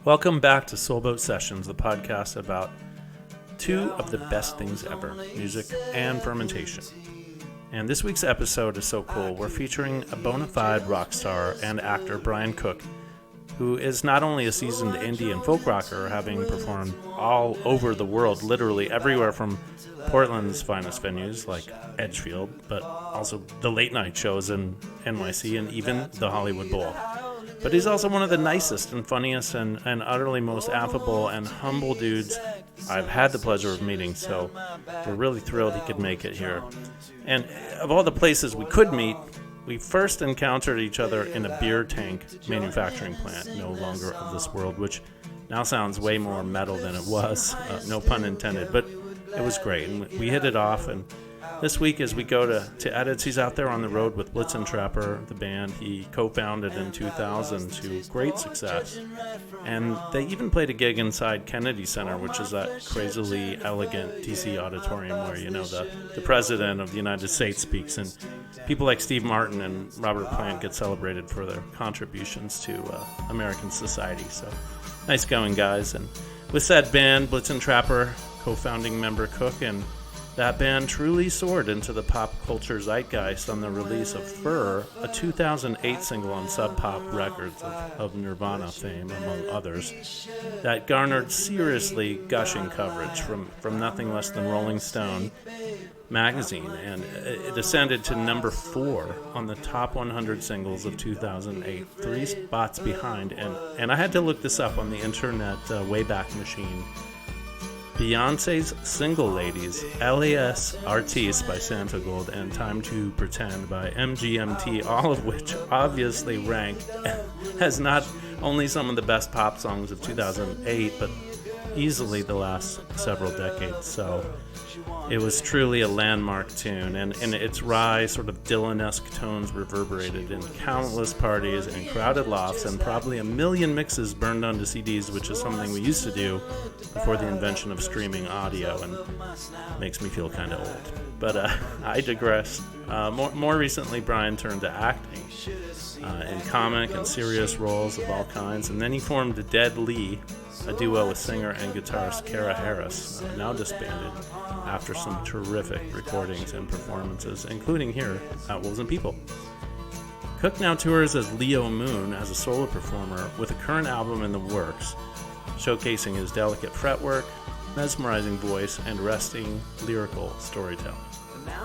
Welcome back to Soulboat Sessions, the podcast about two of the best things ever, music and fermentation. And this week's episode is so cool. We're featuring a bona fide rock star and actor, Brian Koch, who is not only a seasoned indie and folk rocker, having performed all over the world, literally everywhere from Portland's finest venues like Edgefield, but also the late night shows in NYC and even the Hollywood Bowl. But he's also one of the nicest and funniest and utterly most affable and humble dudes I've had the pleasure of meeting, so we're really thrilled he could make it here. And of all the places we could meet, we first encountered each other in a beer tank manufacturing plant, no longer of this world, which now sounds way more metal than it was, no pun intended, but it was great, and we hit it off. And this week, as we go to edits, he's out there on the road with Blitzen Trapper, the band he co-founded in 2000 to great success. And they even played a gig inside Kennedy Center, which is that crazily elegant DC auditorium where, you know, the President of the United States speaks, and people like Steve Martin and Robert Plant get celebrated for their contributions to American society. So nice going, guys. And with said band, Blitzen Trapper, co-founding member Cook, and that band truly soared into the pop culture zeitgeist on the release of Furr, a 2008 single on Sub Pop Records of Nirvana fame, among others, that garnered seriously gushing coverage from nothing less than Rolling Stone magazine, and it ascended to number 4 on the top 100 singles of 2008, 3 spots behind, and I had to look this up on the internet Wayback Machine. Beyonce's Single Ladies, LAS Artiste by Santogold, and Time to Pretend by MGMT, all of which obviously rank as not only some of the best pop songs of 2008, but easily the last several decades. So it was truly a landmark tune, and its wry, sort of Dylan-esque tones reverberated in countless parties and crowded lofts, and probably a million mixes burned onto CDs, which is something we used to do before the invention of streaming audio, and makes me feel kind of old. But I digress. More recently, Brian turned to acting in comic and serious roles of all kinds, and then he formed Dead Lee, a duo with singer and guitarist Cara Harris, now disbanded after some terrific recordings and performances, including here at Wolves and People. Cook now tours as Leo Moon as a solo performer with a current album in the works, showcasing his delicate fretwork, mesmerizing voice, and resting lyrical storytelling.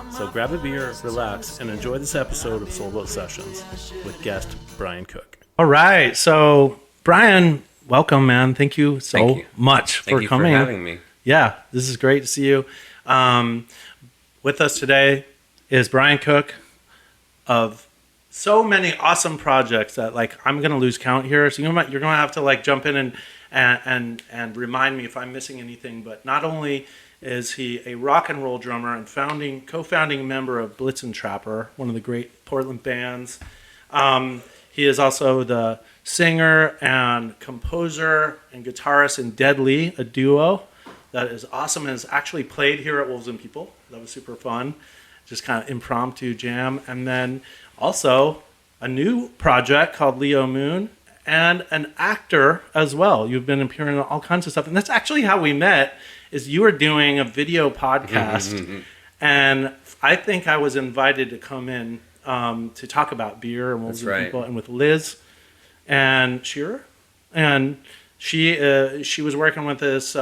So grab a beer, relax, and enjoy this episode of Soulboat Sessions with guest Brian Koch. All right, so Brian, welcome, man. Thank you so much for coming. Thank you for having me. Yeah, this is great to see you. With us today is Brian Koch of so many awesome projects that, like, I'm going to lose count here. So you're going to have to, like, jump in and remind me if I'm missing anything. But not only is he a rock and roll drummer and co-founding member of Blitzen Trapper, one of the great Portland bands, he is also the singer and composer and guitarist in Dead Lee, a duo that is awesome and has actually played here at Wolves and People. That was super fun. Just kind of impromptu jam. And then also a new project called Leo Moon, and an actor as well. You've been appearing in all kinds of stuff. And that's actually how we met, is you were doing a video podcast. And I think I was invited to come in to talk about beer and Wolves and People, and with Liz and Shearer. And she was working with this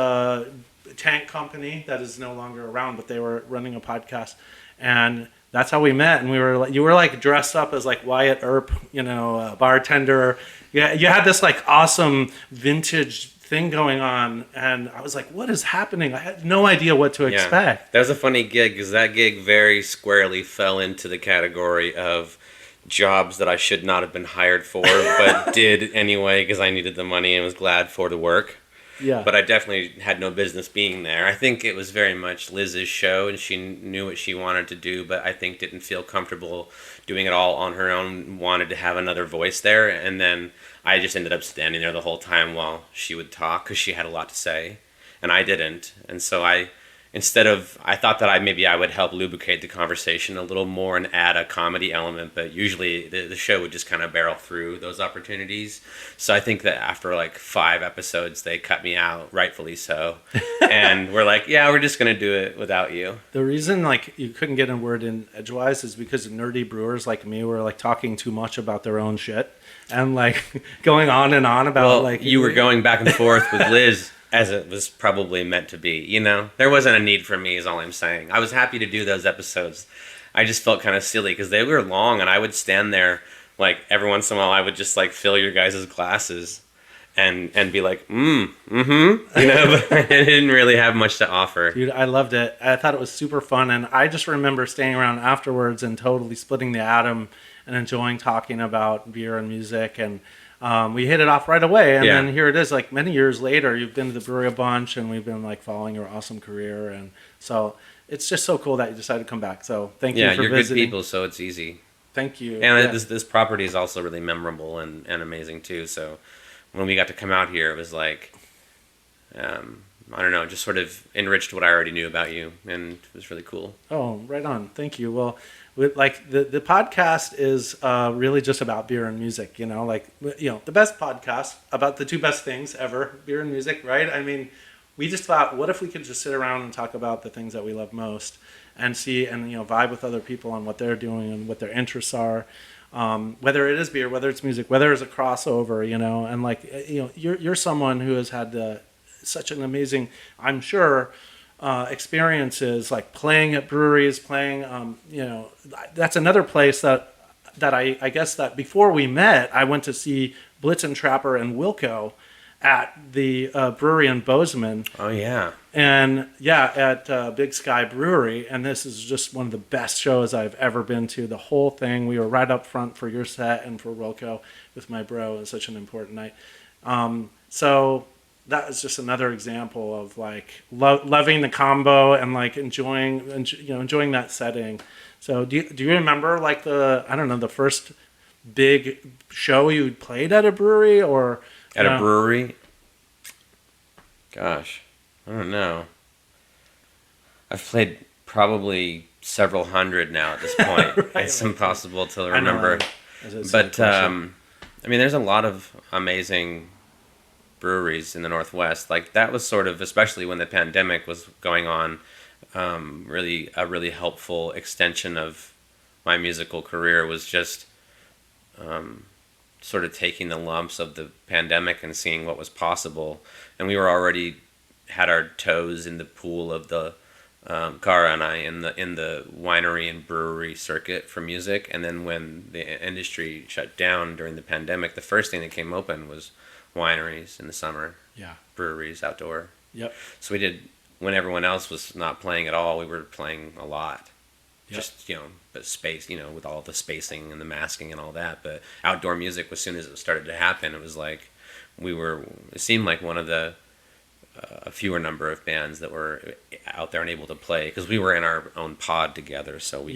tank company that is no longer around, but they were running a podcast, and that's how we met. And you were like dressed up as like Wyatt Earp, a bartender. Yeah, you had this like awesome vintage thing going on, and I was like, what is happening? I had no idea what to expect. That was a funny gig, because that gig very squarely fell into the category of jobs that I should not have been hired for, but did anyway because I needed the money and was glad for the work. Yeah. But I definitely had no business being there. I think it was very much Liz's show, and she knew what she wanted to do, but I think didn't feel comfortable doing it all on her own, wanted to have another voice there, and then I just ended up standing there the whole time while she would talk, because she had a lot to say, and I didn't. And so I I thought that I would help lubricate the conversation a little more and add a comedy element, but usually the show would just kind of barrel through those opportunities. So I think that after like 5 episodes, they cut me out, rightfully so. And we're like, yeah, we're just going to do it without you. The reason like you couldn't get a word in edgewise is because nerdy brewers like me were like talking too much about their own shit and like going on and on about you were going back and forth with Liz. As it was probably meant to be, you know? There wasn't a need for me, is all I'm saying. I was happy to do those episodes. I just felt kind of silly because they were long, and I would stand there, like, every once in a while, I would just, like, fill your guys' glasses and be like, you know? But I didn't really have much to offer. Dude, I loved it. I thought it was super fun, and I just remember staying around afterwards and totally splitting the atom and enjoying talking about beer and music, and we hit it off right away, and then here it is, like many years later, you've been to the brewery a bunch, and we've been like following your awesome career, and so it's just so cool that you decided to come back. So thank you for visiting. Yeah, you're good people, so it's easy. Thank you. And this property is also really memorable and amazing too. So when we got to come out here, it was like, I don't know, just sort of enriched what I already knew about you, and it was really cool. Oh, right on. Thank you. Well, like the podcast is really just about beer and music, you know, like, you know, the best podcast about the 2 best things ever, beer and music, right? I mean, we just thought, what if we could just sit around and talk about the things that we love most and see and, you know, vibe with other people on what they're doing and what their interests are, whether it is beer, whether it's music, whether it's a crossover, you know, and like, you know, you're someone who has had such an amazing, I'm sure, experiences like playing at breweries, playing, you know, that's another place that I guess that before we met, I went to see Blitzen Trapper and Wilco at the brewery in Bozeman. Oh, yeah. And at Big Sky Brewery. And this is just one of the best shows I've ever been to. The whole thing, we were right up front for your set and for Wilco with my bro. It was such an important night. So that was just another example of like loving the combo and like enjoying that setting. So do you remember like the first big show you played at a brewery or at a brewery? Gosh, I don't know. I've played probably several hundred now at this point. Right, it's impossible to remember. But I mean, there's a lot of amazing breweries in the Northwest. Like that was sort of, especially when the pandemic was going on, really a really helpful extension of my musical career was just sort of taking the lumps of the pandemic and seeing what was possible. And we were already had our toes in the pool of the Cara and I in the winery and brewery circuit for music. And then when the industry shut down during the pandemic, the first thing that came open was wineries in the summer, breweries outdoor. Yep. So we did, when everyone else was not playing at all, we were playing a lot. Yep. Just, you know, but space, you know, with all the spacing and the masking and all that. But outdoor music, as soon as it started to happen, it was like it seemed like one of the a fewer number of bands that were out there and able to play because we were in our own pod together, so we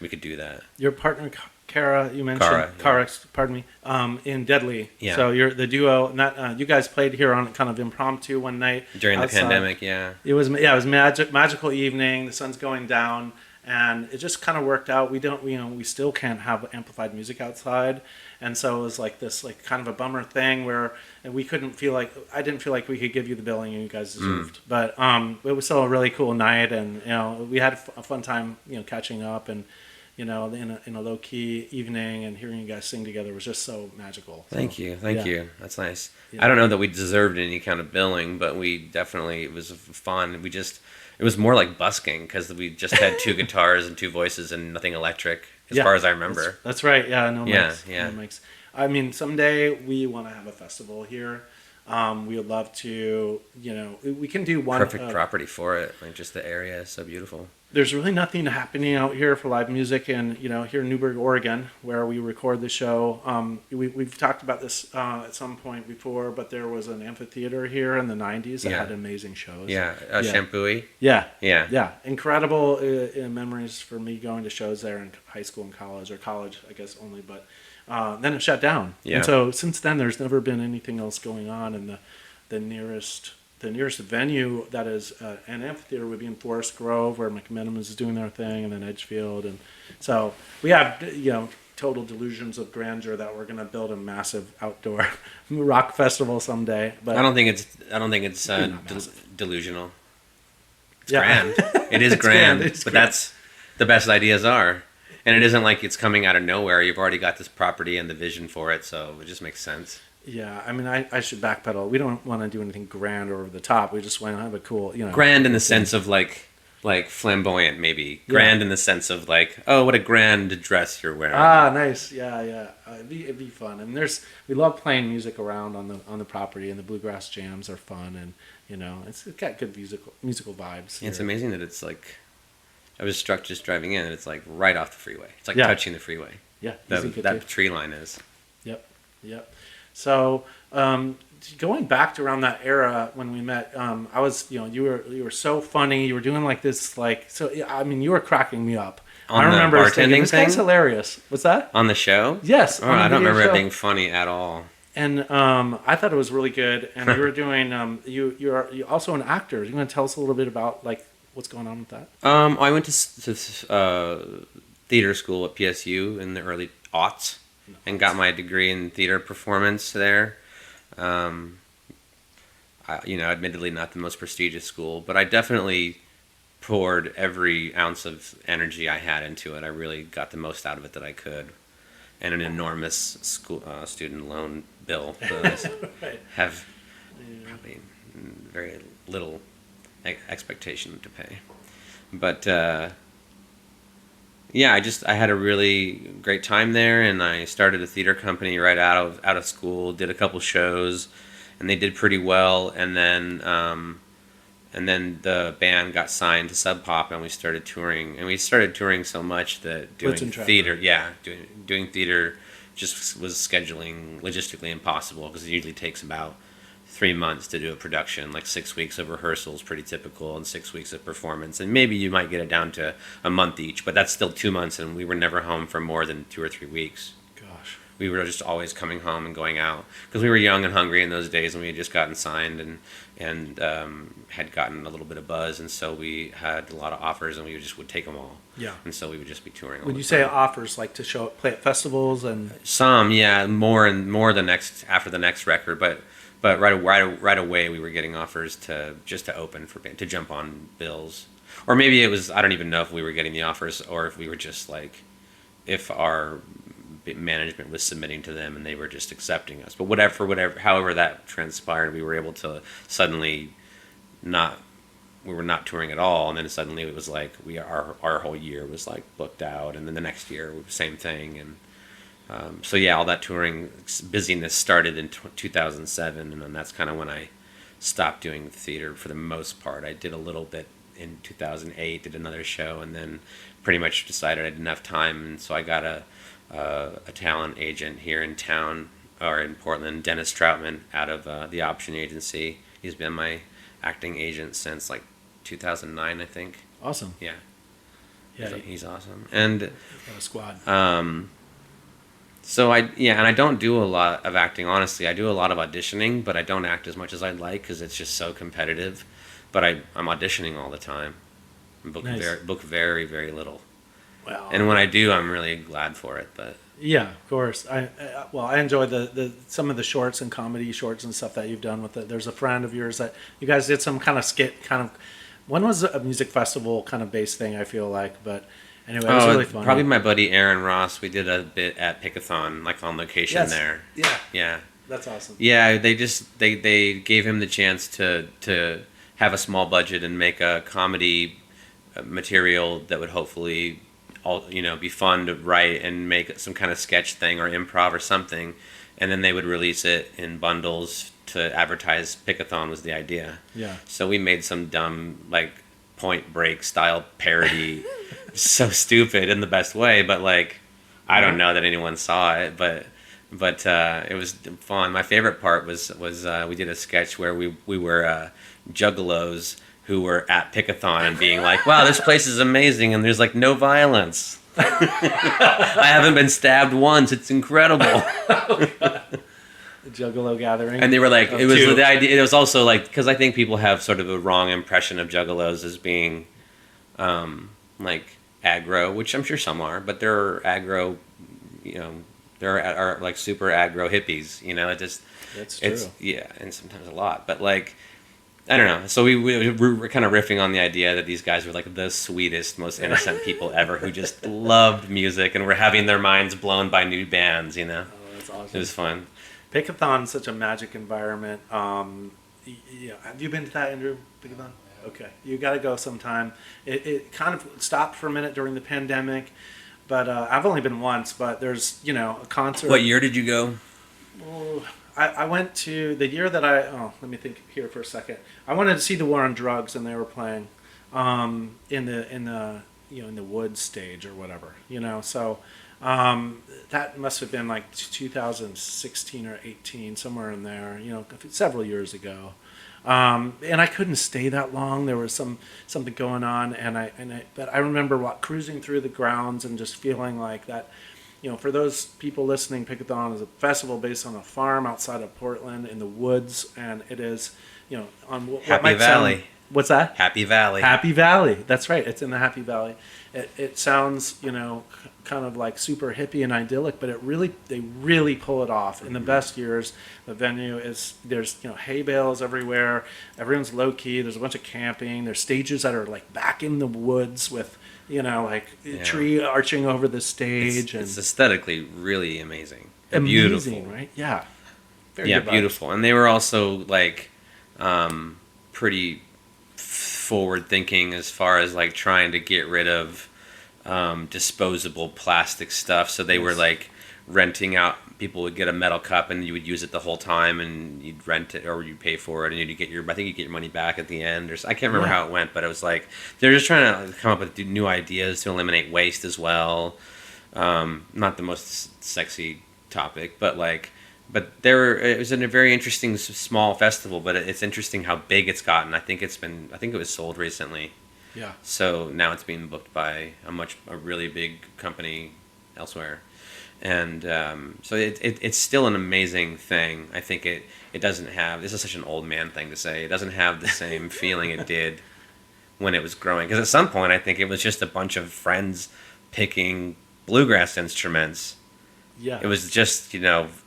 could do that. Your partner Cara, you mentioned Cara, pardon me, in Deadly. Yeah. So you're the duo. Not you guys played here on kind of impromptu one night during outside. The pandemic. Yeah. It was magical evening. The sun's going down, and it just kind of worked out. We still can't have amplified music outside, and so it was like this like kind of a bummer thing where we couldn't feel like I didn't feel like we could give you the billing you guys deserved. But it was still a really cool night, and you know we had a fun time, you know, catching up and. You know, in a low key evening and hearing you guys sing together was just so magical. So, Thank you. That's nice. Yeah. I don't know that we deserved any kind of billing, but we definitely, it was fun. It was more like busking because we just had 2 guitars and 2 voices and nothing electric as far as I remember. That's right. Yeah, no mics. Yeah. No mics. I mean, someday we want to have a festival here. We would love to, you know, we can do one. Perfect property for it. Like just the area is so beautiful. There's really nothing happening out here for live music, and you know, here in Newburgh, Oregon, where we record the show. We've talked about this at some point before, but there was an amphitheater here in the '90s that had amazing shows. Shampooey. Yeah. Incredible memories for me going to shows there in high school and college, or college, I guess only, but. Then it shut down. Yeah. And so since then, there's never been anything else going on. And the the nearest venue that is an amphitheater would be in Forest Grove, where McMenamin is doing their thing, and then Edgefield, and so we have total delusions of grandeur that we're going to build a massive outdoor rock festival someday. But I don't think it's delusional. It's grand. It is grand, but that's the best ideas are. And it isn't like it's coming out of nowhere. You've already got this property and the vision for it, so it just makes sense. Yeah, I mean, I should backpedal. We don't want to do anything grand or over the top. We just want to have a cool, grand in the sense of like flamboyant, maybe. Grand in the sense of like, oh, what a grand dress you're wearing. Ah, nice. Yeah. It'd be fun. I mean, we love playing music around on the property, and the bluegrass jams are fun, and it's got good musical vibes. It's amazing that it's like, I was struck just driving in, and it's like right off the freeway. It's like touching the freeway. Yeah, that tree line is. Yep. So, going back to around that era when we met, I was, you were so funny. You were doing like this, you were cracking me up. I remember bartending thinking, this guy's hilarious. What's that? On the show? Yes. Oh, I don't remember it being funny at all. And I thought it was really good. And you were doing, you're also an actor. You want to tell us a little bit about what's going on with that? I went to theater school at PSU in the early aughts. And got my degree in theater performance there. Admittedly not the most prestigious school, but I definitely poured every ounce of energy I had into it. I really got the most out of it that I could. And an enormous school student loan bill that I have probably very little expectation to pay. But I had a really great time there, and I started a theater company right out of school. Did a couple shows, and they did pretty well. And then the band got signed to Sub Pop, and we started touring. And we started touring so much that doing theater just was scheduling logistically impossible, because it usually takes about 3 months to do a production, like 6 weeks of rehearsals, pretty typical, and 6 weeks of performance. And maybe you might get it down to a month each, but that's still 2 months, and we were never home for more than 2 or 3 weeks. Gosh. We were just always coming home and going out, because we were young and hungry in those days, and we had just gotten signed and had gotten a little bit of buzz, and so we had a lot of offers, and we just would take them all. Yeah. And so we would just be touring all When the you time. say offers, like to play at festivals and... Some, yeah, more after the next record, but right away we were getting offers to open to jump on bills, or maybe it was, I don't even know if we were getting the offers or if we were just like, if our management was submitting to them and they were just accepting us. But however that transpired, we were able to suddenly we were not touring at all, and then suddenly it was like our whole year was like booked out, and then the next year same thing, and all that touring busyness started in 2007, and then that's kind of when I stopped doing theater for the most part. I did a little bit in 2008, did another show, and then pretty much decided I didn't have time, and so I got a talent agent here in town, or in Portland, Dennis Troutman, out of the Option Agency. He's been my acting agent since like 2009, I think. Awesome. Yeah. Yeah. He's awesome. And got a squad. So I don't do a lot of acting, honestly. I do a lot of auditioning, but I don't act as much as I'd like, because it's just so competitive. But I'm auditioning all the time. I book very, very little. Well, and when I do, I'm really glad for it. But yeah, of course. I enjoy the some of the shorts and comedy shorts and stuff that you've done with it. There's a friend of yours that you guys did some kind of skit, one was a music festival kind of based thing, I feel like, but anyway, it was really fun. Probably my buddy Aaron Ross. We did a bit at Pickathon, like on location there. Yeah. That's awesome. Yeah, they gave him the chance to have a small budget and make a comedy material that would hopefully be fun to write and make some kind of sketch thing or improv or something, and then they would release it in bundles to advertise. Pickathon was the idea. Yeah. So we made some dumb, like, Point Break style parody. So stupid in the best way, but like, I don't know that anyone saw it, but it was fun. My favorite part was we did a sketch where we were juggalos who were at Pickathon and being like, wow, this place is amazing and there's like no violence. I haven't been stabbed once. It's incredible. Juggalo gathering. And they were like, it was two. the idea. It was also like, because I think people have sort of a wrong impression of juggalos as being, like aggro, which I'm sure some are, but they're aggro, there are like super aggro hippies. That's true. Yeah, and sometimes a lot, but like, I don't know. So we were kind of riffing on the idea that these guys were like the sweetest, most innocent people ever who just loved music and were having their minds blown by new bands. Oh, that's awesome. It was fun. Pickathon's such a magic environment. Have you been to that, Andrew? Pickathon? Okay, you got to go sometime. It kind of stopped for a minute during the pandemic, but I've only been once. But there's a concert. What year did you go? Oh, I went to the year that let me think here for a second. I wanted to see the War on Drugs, and they were playing in the woods stage or whatever. So. That must have been like 2016 or 18, somewhere in there, several years ago. And I couldn't stay that long. There was something going on, but I remember cruising through the grounds and just feeling like that. For those people listening, Pickathon is a festival based on a farm outside of Portland in the woods, and it is, on what Happy might Valley. sound. What's that? Happy Valley. Happy Valley. That's right. It's in the Happy Valley. It sounds, kind of like super hippie and idyllic, but they really pull it off. In the best years, the venue there's hay bales everywhere. Everyone's low key. There's a bunch of camping. There's stages that are like back in the woods with a tree arching over the stage. It's aesthetically really amazing. Amazing, Beautiful. right? Yeah. Very good beautiful. And they were also like pretty forward thinking as far as like trying to get rid of disposable plastic stuff. So they were like renting out. People would get a metal cup and you would use it the whole time, and you'd rent it or you'd pay for it, and you'd get I think you'd get your money back at the end. I can't remember how it went, but it was like they're just trying to come up with new ideas to eliminate waste as well. Not the most sexy topic, but it was a very interesting small festival. But it's interesting how big it's gotten. I think it was sold recently. Yeah. So now it's being booked by a really big company elsewhere. And so it's still an amazing thing. I think it doesn't have, this is such an old man thing to say, it doesn't have the same feeling it did when it was growing. Because at some point I think it was just a bunch of friends picking bluegrass instruments. Yeah. It was just,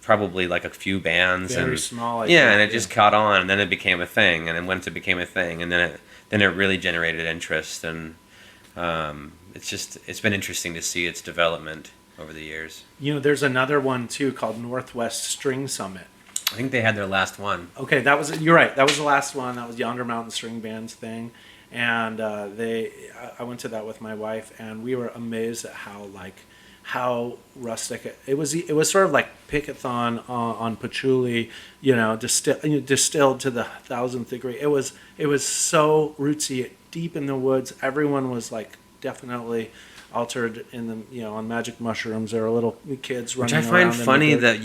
probably like a few bands. Very small. And it just caught on, and then it became a thing. And then once it became a thing, and then it really generated interest. And it's been interesting to see its development over the years. There's another one too called Northwest String Summit. I think they had their last one. Okay, you're right. That was the last one. That was Yonder Mountain String Band's thing, and I went to that with my wife, and we were amazed at how rustic it was. It was sort of like Pickathon on patchouli, distilled to the 1000th degree. It was so rootsy, deep in the woods. Everyone was like definitely altered in the on magic mushrooms. There were little kids running around. Which I find funny that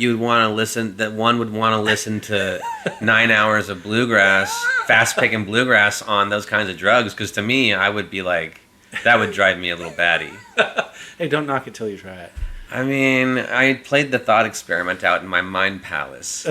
one would want to listen to 9 hours of bluegrass, fast picking bluegrass on those kinds of drugs. Because to me, I would be like, that would drive me a little batty. Hey, don't knock it till you try it. I mean, I played the thought experiment out in my mind palace.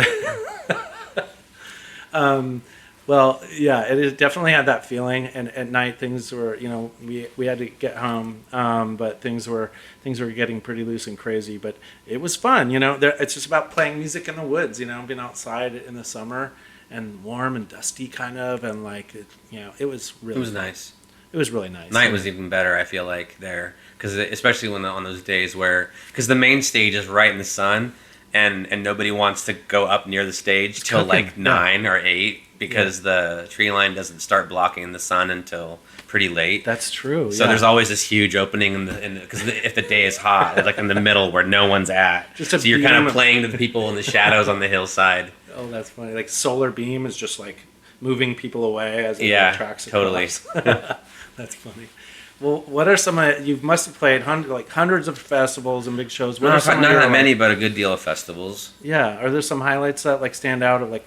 Well, yeah, it definitely had that feeling. And at night, things were, we had to get home, but things were getting pretty loose and crazy. But it was fun, It's just about playing music in the woods, being outside in the summer and warm and dusty, kind of, and it was really. It was nice. It was really nice. Night was even better, I feel like, there, because especially on those days because the main stage is right in the sun, and nobody wants to go up near the stage till like 9 or 8. Because the tree line doesn't start blocking the sun until pretty late. That's true. So there's always this huge opening because if the day is hot, it's like in the middle where no one's at. So you're kind of playing to the people in the shadows on the hillside. Oh, that's funny. Like solar beam is just like moving people away as it tracks across. Totally. That's funny. Well, what are some you must have played hundreds of festivals and big shows. Not that many, but a good deal of festivals. Yeah. Are there some highlights that stand out of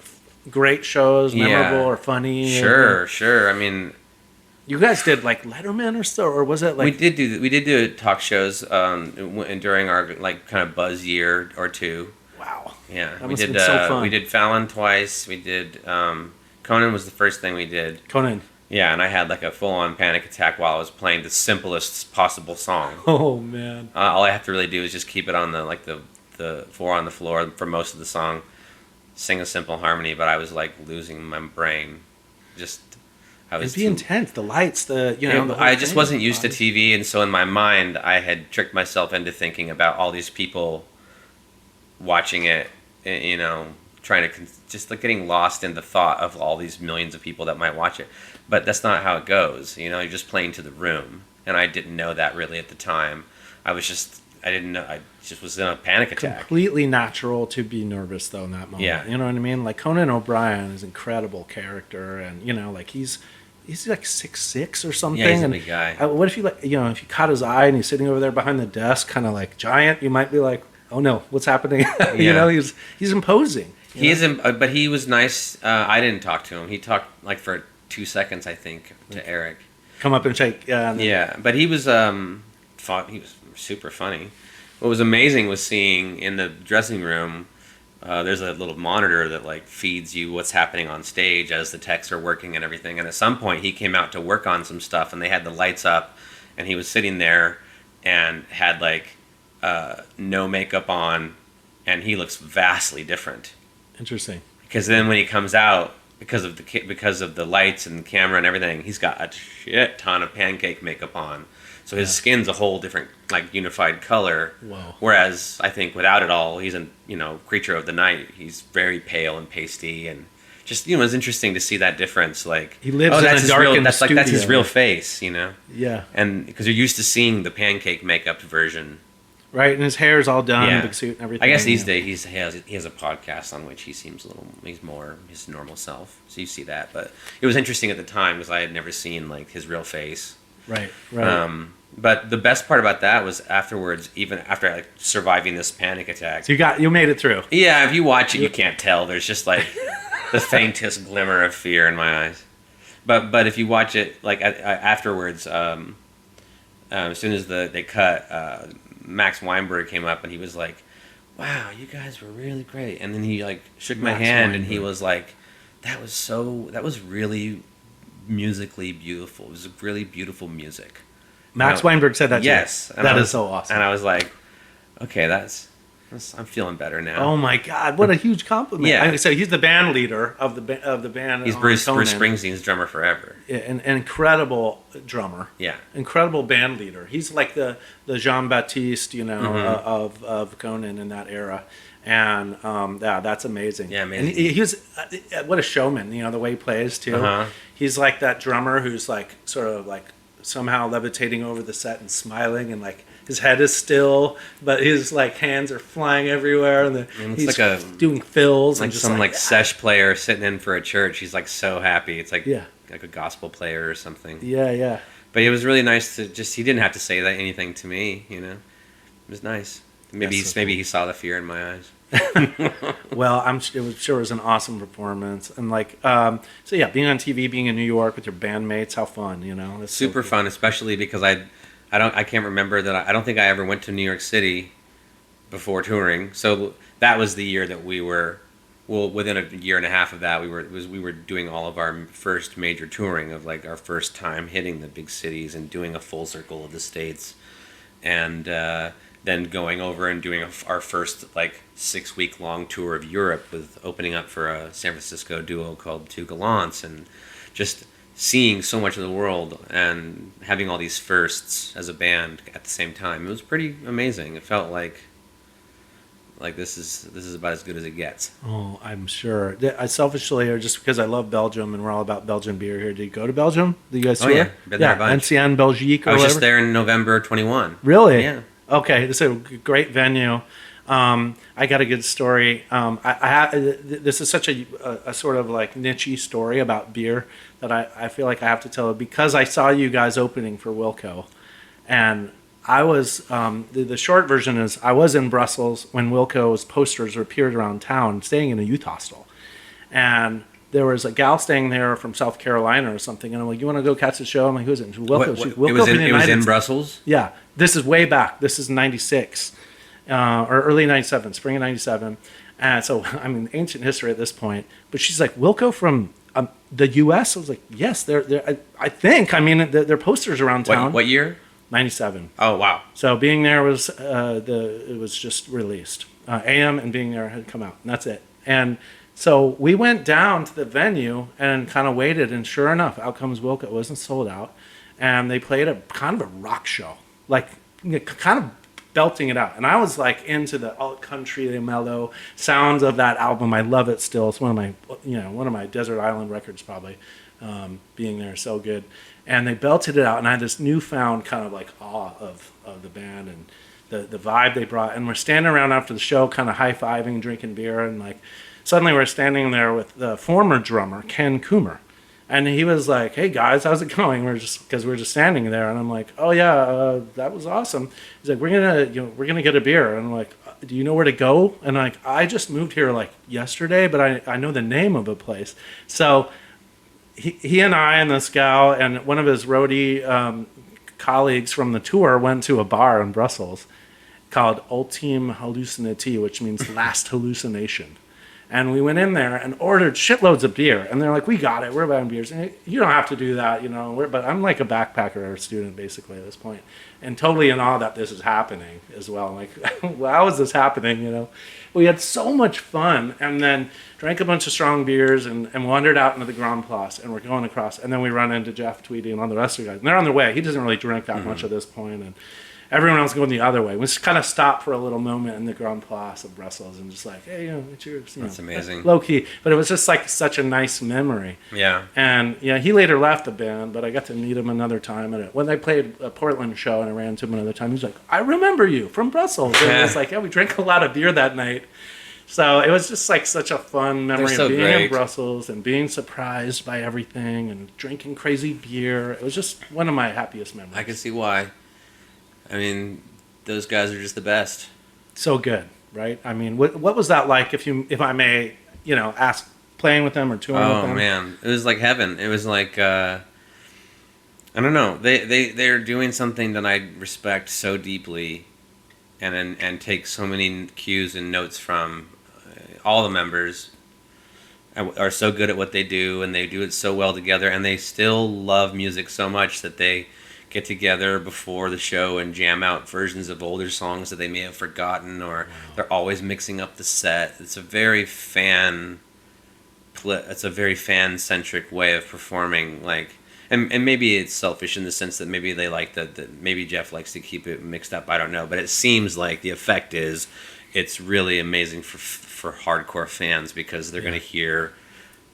great shows, memorable or funny? Sure. I mean, you guys did Letterman or so, or was it we did do talk shows during our kind of buzz year or two. Wow. Yeah, That we must have did. been so fun. We did Fallon twice. We did. Conan was the first thing we did. Conan. Yeah, and I had like a full-on panic attack while I was playing the simplest possible song. Oh man. All I have to really do is just keep it on the 4 on the floor for most of the song, sing a simple harmony. But I was like losing my brain. It'd be intense. The lights, the whole I just thing. wasn't used to TV, and so in my mind, I had tricked myself into thinking about all these people watching it. Trying to just like getting lost in the thought of all these millions of people that might watch it. But that's not how it goes. You're just playing to the room, and I didn't know that really at the time. I didn't know. I just was in a panic attack. Completely natural to be nervous though in that moment. Yeah. You know what I mean? Like Conan O'Brien is an incredible character, and like he's like 6'6" or something. Yeah, he's a and big guy. What if you if you caught his eye and he's sitting over there behind the desk, kind of like giant? You might be like, oh no, what's happening? He's imposing. But he was nice. I didn't talk to him. He talked like for 2 seconds, I think, to Eric. Come up and shake. Yeah, but he was he was super funny. What was amazing was seeing in the dressing room. There's a little monitor that like feeds you what's happening on stage as the techs are working and everything. And at some point, he came out to work on some stuff, and they had the lights up, and he was sitting there and had like no makeup on, and he looks vastly different. Interesting. Because then when he comes out, because of the lights and the camera and everything, he's got a shit ton of pancake makeup on. So his skin's a whole different, like, unified color. Whoa. Whereas I think without it all, he's a creature of the night. He's very pale and pasty, and just it's interesting to see that difference. Like he lives in a darkened studio. That's his real face, Yeah. And because you're used to seeing the pancake makeup version. Right, and his hair's all done, big suit and everything. I guess these days he has a podcast on which he seems he's more his normal self. So you see that, but it was interesting at the time because I had never seen like his real face. Right. But the best part about that was afterwards, even after like surviving this panic attack. So you made it through. Yeah, if you watch it, you can't tell. There's just like the faintest glimmer of fear in my eyes. But if you watch it like afterwards, as soon as they cut. Max Weinberg came up and he was like, "Wow, you guys were really great." And then he like shook my hand and he was like, "That was really musically beautiful. It was really beautiful music." Max Weinberg said that. Yes, that is so awesome. And I was like, "Okay, I'm feeling better now." Oh my God, what a huge compliment! Yeah. So he's the band leader of the band. He's Bruce Springsteen's drummer forever. Yeah, an incredible drummer. Yeah, incredible band leader. He's like the Jean Baptiste, of Conan in that era, and that's amazing. Yeah, amazing. And he was what a showman. The way he plays too. Uh-huh. He's like that drummer who's like sort of like somehow levitating over the set and smiling and like. His head is still, but his like hands are flying everywhere, and he's like doing fills. Like and just some like sesh player sitting in for a church. He's like so happy. It's like like a gospel player or something. Yeah. But it was really nice to he didn't have to say anything to me. It was nice. Maybe he saw the fear in my eyes. Well, sure it was an awesome performance, and like being on TV, being in New York with your bandmates, how fun, It's super fun, especially because I can't remember that. I don't think I ever went to New York City before touring. So that was the year that we were. Well, within a year and a half of that, we were doing all of our first major touring of like our first time hitting the big cities and doing a full circle of the states, and then going over and doing our first like 6-week long tour of Europe with opening up for a San Francisco duo called Two Gallants, and just seeing so much of the world and having all these firsts as a band at the same time. It was pretty amazing. It felt like this is about as good as it gets. Oh, I'm sure. I selfishly, or just because I love Belgium and we're all about Belgian beer here. Did you go to Belgium? Did you guys tour? Oh yeah, been there a bunch. Ancien Belgique. I was just there in November 21. Really? Yeah. Okay, this is a great venue. I got a good story. This is such a sort of like niche-y story about beer that I feel like I have to tell it because I saw you guys opening for Wilco, and I was the short version is I was in Brussels when Wilco's posters appeared around town, staying in a youth hostel, and there was a gal staying there from South Carolina or something, and I'm like, "You want to go catch the show?" I'm like, "Who's it?" Wilco. It was in Brussels. Yeah, this is way back. This is '96 or early '97, spring of '97, And so, I mean, ancient history at this point. But she's like, Wilco from the U.S.? I was like, yes, I think. I mean, their posters around town. What year? 97. Oh, wow. So being there was, it was just released. AM and Being There had come out, and that's it. And so we went down to the venue and kind of waited, and sure enough, out comes Wilco. It wasn't sold out. And they played a kind of a rock show, like kind of belting it out. And I was like into the alt country, the mellow sounds of that album. I love it still. It's one of my desert island records probably. Being There is so good. And they belted it out, and I had this newfound kind of like awe of the band and the vibe they brought. And we're standing around after the show, kind of high-fiving, drinking beer, and like suddenly we're standing there with the former drummer, Ken Coomer. And he was like, "Hey guys, how's it going?" We're just standing there, and I'm like, "Oh yeah, that was awesome." He's like, "We're gonna get a beer," and I'm like, "Do you know where to go?" And like, I just moved here like yesterday, but I know the name of a place. So he and I and this gal and one of his roadie colleagues from the tour went to a bar in Brussels called Ultime Hallucinati, which means last hallucination. And we went in there and ordered shitloads of beer. And they're like, "We got it. We're buying beers." And you don't have to do that, you know. But I'm like a backpacker or a student, basically, at this point. And totally in awe that this is happening as well. I'm like, well, how is this happening, you know? We had so much fun. And then drank a bunch of strong beers and wandered out into the Grand Place. And we're going across. And then we run into Jeff Tweedy and all the rest of the guys. And they're on their way. He doesn't really drink that much at this point. And everyone else going the other way. We just kind of stopped for a little moment in the Grand Place of Brussels and just like, "Hey, you know, it's yours." That's amazing. Low key. But it was just like such a nice memory. Yeah. And yeah, he later left the band, but I got to meet him another time. When they played a Portland show and I ran into him another time, he was like, "I remember you from Brussels." And it was like, yeah, we drank a lot of beer that night. So it was just like such a fun memory of being in Brussels and being surprised by everything and drinking crazy beer. It was just one of my happiest memories. I can see why. I mean, those guys are just the best. So good, right? I mean, what was that like? If I may, ask, playing with them or touring with them? Oh man, it was like heaven. It was like I don't know. They're doing something that I respect so deeply, and take so many cues and notes from. All the members are so good at what they do, and they do it so well together, and they still love music so much that they get together before the show and jam out versions of older songs that they may have forgotten, or they're always mixing up the set. It's a very fan-centric way of performing, like, and maybe it's selfish in the sense that maybe they like that maybe Jeff likes to keep it mixed up. I don't know, but it seems like the effect is it's really amazing for hardcore fans because they're going to hear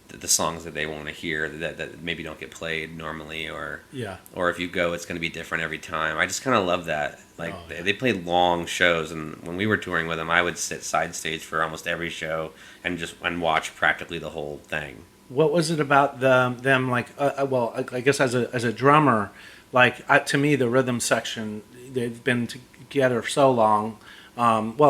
the songs that they want to hear that maybe don't get played normally, or if you go, it's going to be different every time. I just kind of love that. Like they play long shows, and when we were touring with them, I would sit side stage for almost every show and watch practically the whole thing. What was it about them? Like, I guess as a drummer, like to me, the rhythm section, they've been together so long.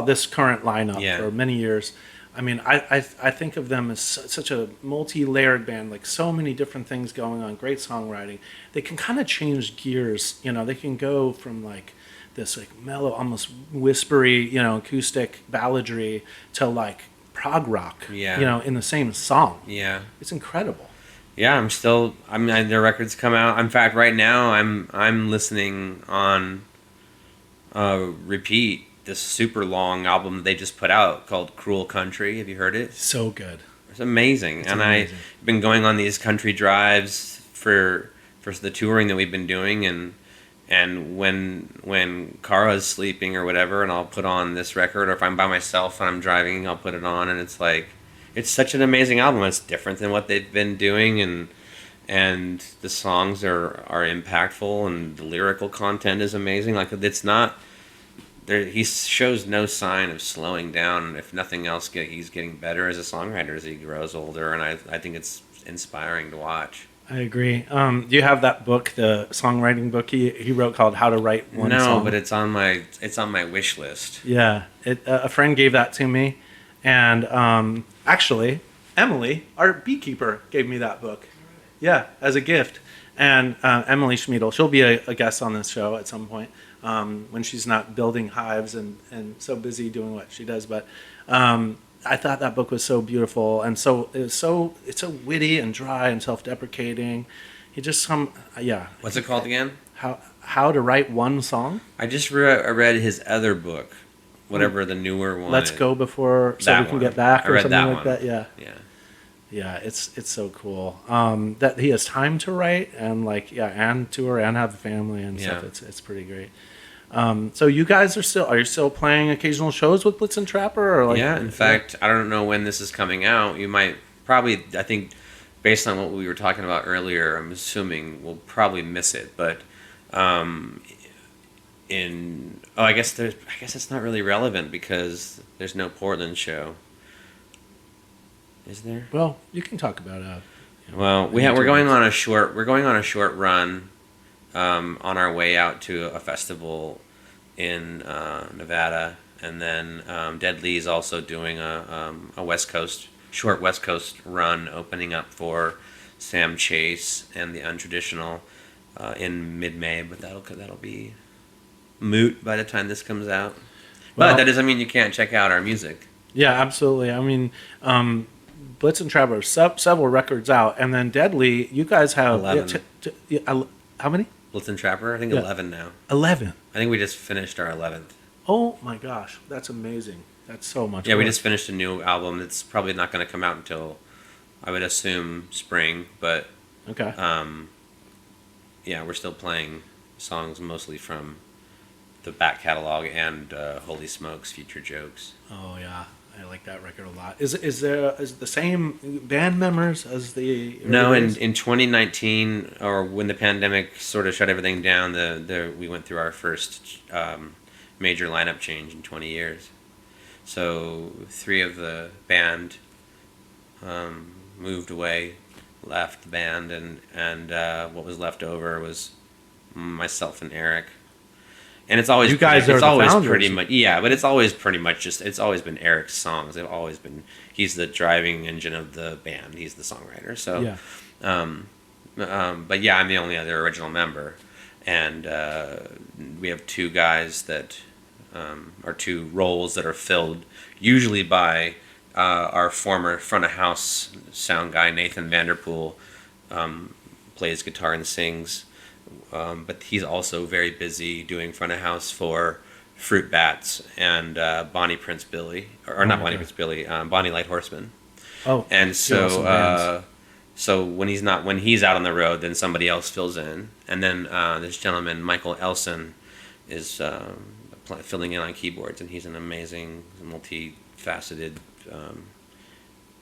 This current lineup for many years. I mean, I think of them as such a multi-layered band, like so many different things going on, great songwriting. They can kind of change gears, they can go from like this like mellow, almost whispery, acoustic balladry to like prog rock, in the same song. Yeah. It's incredible. Yeah, their records come out. In fact, right now I'm listening on repeat this super long album that they just put out called Cruel Country. Have you heard it? So good. It's amazing. I've been going on these country drives for the touring that we've been doing, and when Cara's sleeping or whatever, and I'll put on this record, or if I'm by myself and I'm driving, I'll put it on, and it's like, it's such an amazing album. It's different than what they've been doing, and the songs are impactful, and the lyrical content is amazing. Like, it's not... he shows no sign of slowing down. If nothing else, he's getting better as a songwriter as he grows older, and I think it's inspiring to watch. I agree. Do you have that book, the songwriting book he wrote called How to Write One Song? No, but it's on my wish list. Yeah, a friend gave that to me, and actually, Emily, our beekeeper, gave me that book. Yeah, as a gift. And Emily Schmiedel, she'll be a guest on this show at some point. When she's not building hives and so busy doing what she does. But I thought that book was so beautiful, and it's so witty and dry and self-deprecating. He just What's it called again? How to Write One Song. I just read his other book, whatever the newer one. Let's Go Before So We Can Get Back, or something like that. Yeah, it's so cool. That he has time to write and and tour and have a family and stuff. It's pretty great. So you guys are you still playing occasional shows with Blitzen Trapper? Or in fact, I don't know when this is coming out. You might probably, I think, based on what we were talking about earlier, I'm assuming we'll probably miss it. But I guess it's not really relevant because there's no Portland show. Is there? Well, you can talk about it. Well, we're going on a short run on our way out to a festival in Nevada, and then Dead Lee's also doing a short West Coast run, opening up for Sam Chase and the Untraditional in mid-May, but that'll be moot by the time this comes out. But that doesn't mean you can't check out our music. Yeah, absolutely. I mean, Blitzen Trapper, several records out, and then Dead Lee, you guys have 11. How many? Blitzen Trapper, I think 11 now. 11. I think we just finished our 11th. Oh my gosh, that's amazing. That's so much. Yeah, we just finished a new album. It's probably not going to come out until, I would assume, spring. But okay. We're still playing songs mostly from the back catalog and Holy Smokes, Future Jokes. Oh yeah, I like that record a lot. Is the same band members as the? No, in 2019, or when the pandemic sort of shut everything down, we went through our first major lineup change in 20 years. So 3 of the band moved away, left the band, and what was left over was myself and Eric. And it's always pretty much but it's always pretty much it's always been Eric's songs. They've always been, he's the driving engine of the band. He's the songwriter. So but yeah, I'm the only other original member, and we have 2 guys that are 2 roles that are filled usually by our former front of house sound guy Nathan Vanderpool, plays guitar and sings. But he's also very busy doing front of house for Fruit Bats and Bonnie Prince Billy, Bonnie Light Horseman. Oh, and so when he's out on the road, then somebody else fills in, and then this gentleman Michael Elson is filling in on keyboards, and he's an amazing, multifaceted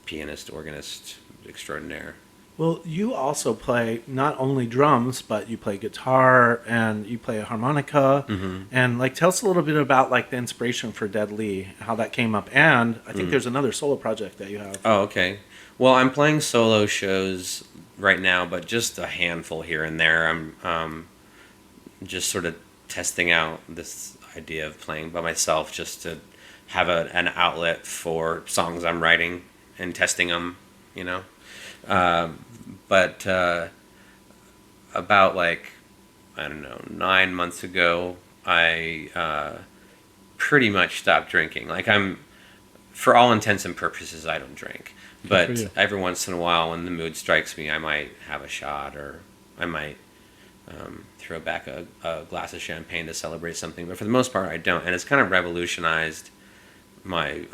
pianist, organist extraordinaire. Well, you also play not only drums, but you play guitar and you play a harmonica. Mm-hmm. And tell us a little bit about the inspiration for Dead Lee, how that came up. And I think there's another solo project that you have. Oh, okay. Well, I'm playing solo shows right now, but just a handful here and there. I'm just sort of testing out this idea of playing by myself, just to have an outlet for songs I'm writing and testing them, But about 9 months ago, I pretty much stopped drinking. For all intents and purposes, I don't drink. But every once in a while, when the mood strikes me, I might have a shot, or I might throw back a glass of champagne to celebrate something. But for the most part, I don't. And it's kind of revolutionized my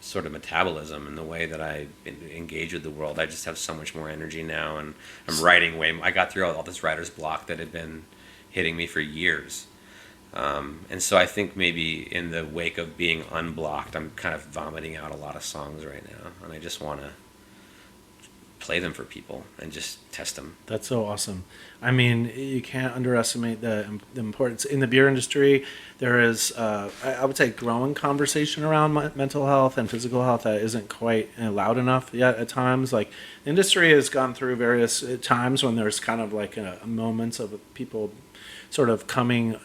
sort of metabolism and the way that I engage with the world. I just have so much more energy now, and I'm writing I got through all this writer's block that had been hitting me for years. And so I think maybe in the wake of being unblocked, I'm kind of vomiting out a lot of songs right now, and I just want to play them for people and just test them. That's so awesome. I mean, you can't underestimate the importance. In the beer industry, there is, I would say, growing conversation around mental health and physical health that isn't quite loud enough yet at times. The industry has gone through various times when there's kind of moments of people sort of coming,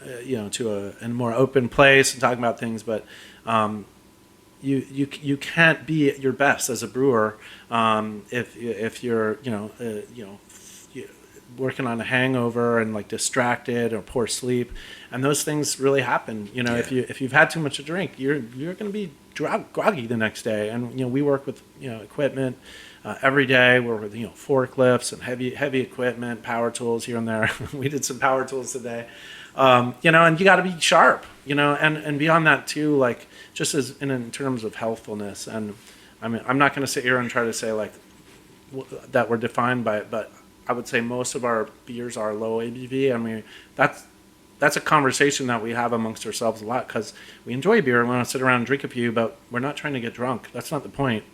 to a more open place and talking about things, but you can't be at your best as a brewer if you're working on a hangover and like distracted or poor sleep, and those things really happen. You know, if you've had too much to drink, you're going to be groggy the next day. And we work with equipment every day. We're with forklifts and heavy equipment, power tools here and there. We did some power tools today. And you got to be sharp. And beyond that too, like just as in terms of healthfulness. And I mean, I'm not going to sit here and try to say like that we're defined by it, but I would say most of our beers are low ABV. I mean, that's a conversation that we have amongst ourselves a lot, because we enjoy beer and we want to sit around and drink a few, but we're not trying to get drunk. That's not the point.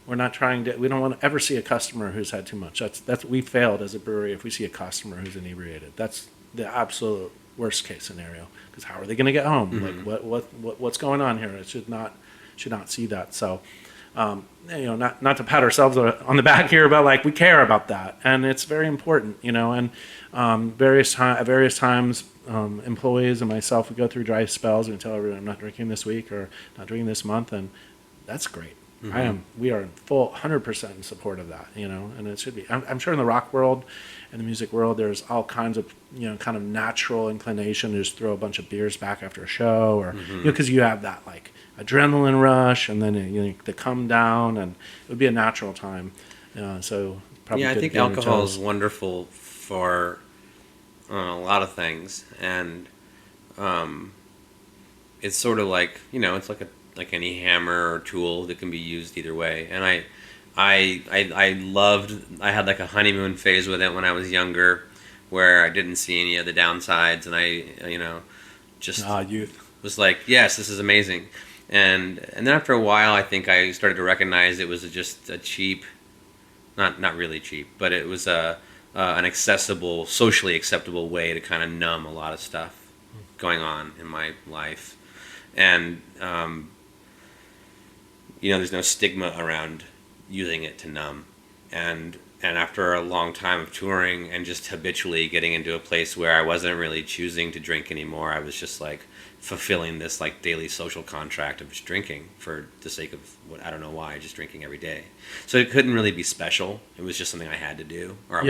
We don't want to ever see a customer who's had too much. We failed as a brewery if we see a customer who's inebriated. That's the absolute worst case scenario, because how are they going to get home? Mm-hmm. Like what's going on here? It should not see that. So not to pat ourselves on the back here, but like we care about that, and it's very important, and at various times employees and myself, we go through dry spells and tell everyone I'm not drinking this week or not drinking this month, and that's great. Mm-hmm. We are in full 100% in support of that, and it should be. I'm sure in the rock world and the music world, there's all kinds of, kind of natural inclination to just throw a bunch of beers back after a show, or, because you have that like adrenaline rush, and then the come down, and it would be a natural time. So probably I think alcohol is wonderful for a lot of things, and it's sort of like it's like any hammer or tool that can be used either way. And I had like a honeymoon phase with it when I was younger, where I didn't see any of the downsides, and I just youth was like, yes, this is amazing. And then after a while, I think I started to recognize it was just a cheap, not really cheap, but it was an accessible, socially acceptable way to kind of numb a lot of stuff going on in my life. And there's no stigma around using it to numb. And after a long time of touring and just habitually getting into a place where I wasn't really choosing to drink anymore, I was just like fulfilling this like daily social contract of just drinking for the sake of I don't know why, just drinking every day. So it couldn't really be special. It was just something I had to do, or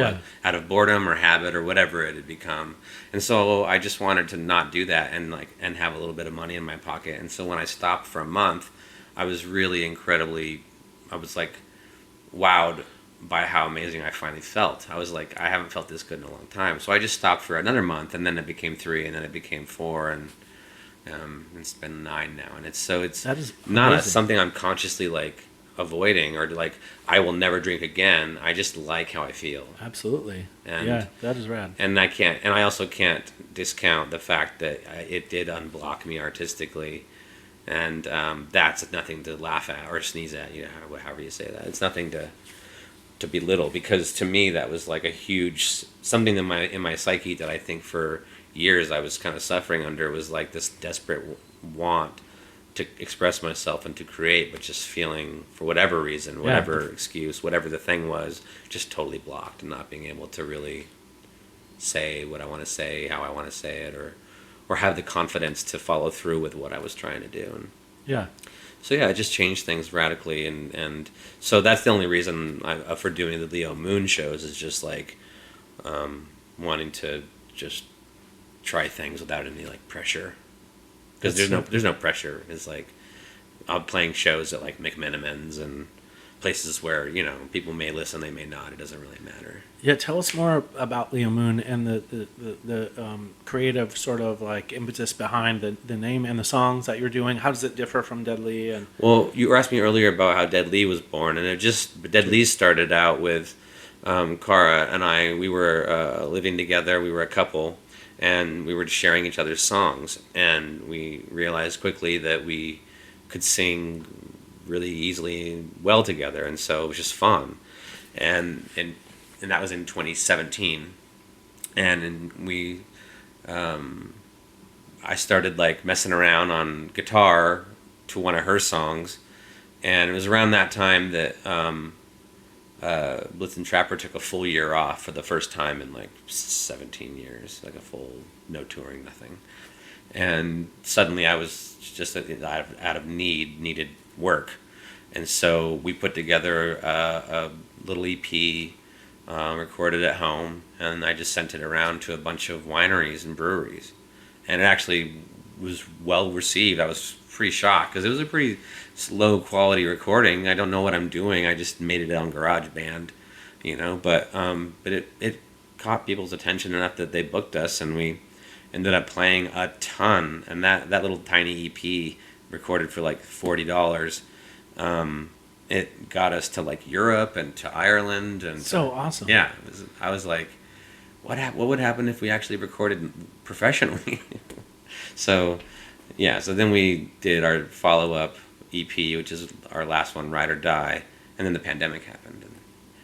out of boredom or habit or whatever it had become. And so I just wanted to not do that and have a little bit of money in my pocket. And so when I stopped for a month, I was really like wowed by how amazing I finally felt. I was like, I haven't felt this good in a long time. So I just stopped for another month, and then it became 3, and then it became 4, and it's been 9 now. And it's not something I'm consciously like avoiding or like I will never drink again. I just like how I feel. Absolutely. And yeah, that is rad. And I also can't discount the fact that it did unblock me artistically. And that's nothing to laugh at or sneeze at, however you say that. It's nothing to belittle, because to me that was like a huge something in my psyche that I think for years I was kind of suffering under, was like this desperate want to express myself and to create, but just feeling for whatever reason, whatever excuse, whatever the thing was, just totally blocked and not being able to really say what I want to say, how I want to say it, or have the confidence to follow through with what I was trying to do. And so it just changed things radically, and so that's the only reason for doing the Leo Moon shows, is just like wanting to just try things without any like pressure, because there's no pressure. It's like I'm playing shows at like McMenamins and places where people may listen, they may not. It doesn't really matter. Yeah, tell us more about Leo Moon and the creative sort of like impetus behind the name and the songs that you're doing. How does it differ from Deadly? And well, you were asking me earlier about how Deadly was born, and Deadly started out with Cara and I. We were living together. We were a couple, and we were just sharing each other's songs, and we realized quickly that we could sing really easily and well together, and so it was just fun. And that was in 2017, and we I started like messing around on guitar to one of her songs, and it was around that time that Blitzen Trapper took a full year off for the first time in like 17 years, like a full no touring, nothing. And suddenly I was just out of needed work, and so we put together a little EP recorded at home, and I just sent it around to a bunch of wineries and breweries, and it actually was well received. I was pretty shocked because it was a pretty low quality recording. I don't know what I'm doing. I just made it on GarageBand, but it caught people's attention enough that they booked us, and we ended up playing a ton. And that little tiny EP recorded for like $40. It got us to like Europe and to Ireland, and so awesome. Yeah, I was like, what would happen if we actually recorded professionally? So then we did our follow-up EP, which is our last one, Ride or Die, and then the pandemic happened, and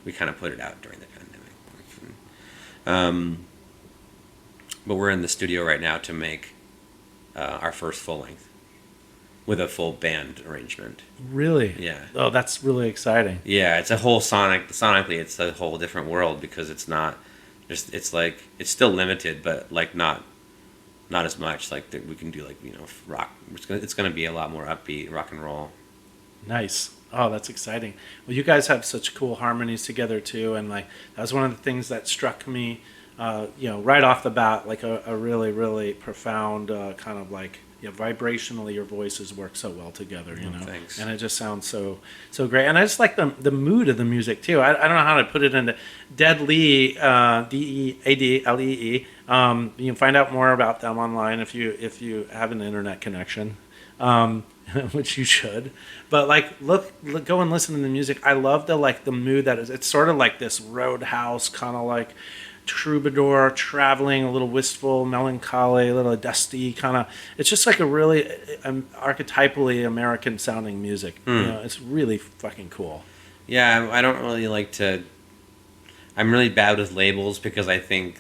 we kind of put it out during the pandemic. But we're in the studio right now to make our first full length with a full band arrangement. Really? Yeah. Oh, that's really exciting. Yeah, it's a whole sonically, it's a whole different world because it's not just, it's like, it's still limited, but like not as much. Like we can do like, rock. It's gonna be a lot more upbeat, rock and roll. Nice. Oh, that's exciting. Well, you guys have such cool harmonies together too, and like that was one of the things that struck me, right off the bat, like a really, really profound kind of like, vibrationally your voices work so well together, Thanks. And it just sounds so great. And I just like the mood of the music too. I don't know how to put it into Deadlee, Deadlee. You can find out more about them online if you have an internet connection, which you should. But like, look, go and listen to the music. I love the mood that is. It's sort of like this Roadhouse kind of like troubadour traveling, a little wistful, melancholy, a little dusty kind of. It's just like a really archetypally American sounding music. It's really fucking cool. Yeah, I don't really like to. I'm really bad with labels because I think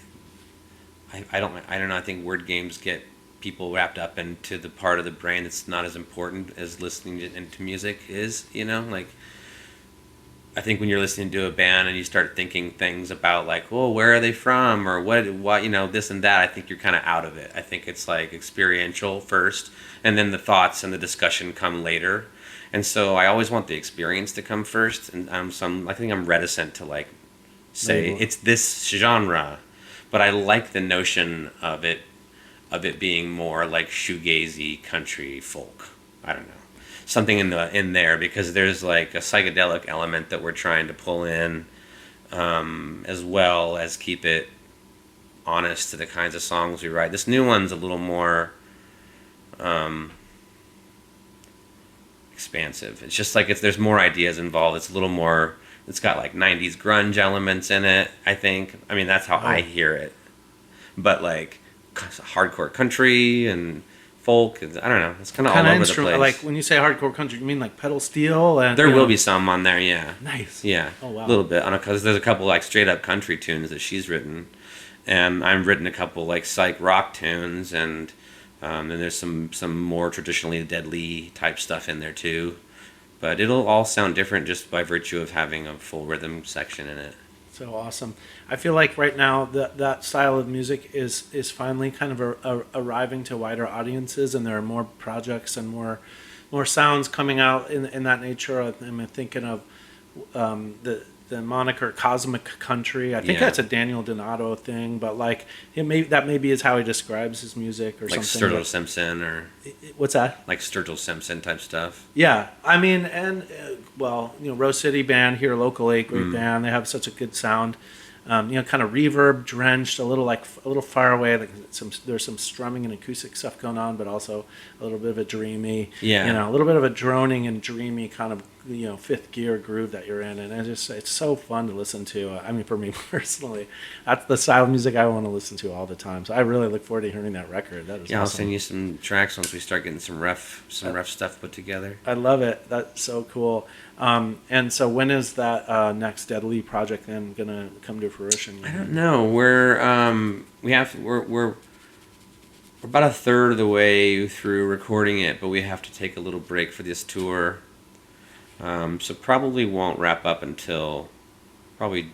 I don't know. I think word games get people wrapped up into the part of the brain that's not as important as listening to music is. Like. I think when you're listening to a band and you start thinking things about like, well, where are they from, or what, this and that, I think you're kind of out of it. I think it's like experiential first, and then the thoughts and the discussion come later. And so I always want the experience to come first, and I think I'm reticent to like say it's this genre, but I like the notion of it being more like shoegazy country folk. I don't know. Something in there because there's like a psychedelic element that we're trying to pull in, as well as keep it honest to the kinds of songs we write. This new one's a little more expansive. It's just like there's more ideas involved. It's a little more. It's got like 90s grunge elements in it. I think. I mean, that's how I hear it. But like hardcore country and folk, I don't know. It's kind of all over the place. Like when you say hardcore country, you mean like pedal steel? And there will be some on there, yeah. Nice. Yeah. Oh wow. A little bit, because there's a couple like straight up country tunes that she's written, and I've written a couple like psych rock tunes, and then there's some more traditionally Deadlee type stuff in there too. But it'll all sound different just by virtue of having a full rhythm section in it. So awesome. I feel like right now that style of music is finally kind of arriving to wider audiences, and there are more projects and more sounds coming out in that nature. I'm thinking of the moniker Cosmic Country. I think that's a Daniel Donato thing, but like that maybe is how he describes his music or like something. Like Sturgill Simpson or... What's that? Like Sturgill Simpson type stuff. Yeah. I mean, and Rose City Band here locally, great band. They have such a good sound. Kind of reverb drenched, a little far away. Like there's some strumming and acoustic stuff going on, but also a little bit of a dreamy, a little bit of a droning and dreamy kind of fifth gear groove that you're in, and it's so fun to listen to. I mean, for me personally, that's the style of music I want to listen to all the time. So I really look forward to hearing that record. That is awesome. I'll send you some tracks once we start getting some rough stuff put together. I love it. That's so cool. And so when is that next Deadlee project then gonna come to fruition? I don't know. We're about a third of the way through recording it, but we have to take a little break for this tour. So probably won't wrap up until probably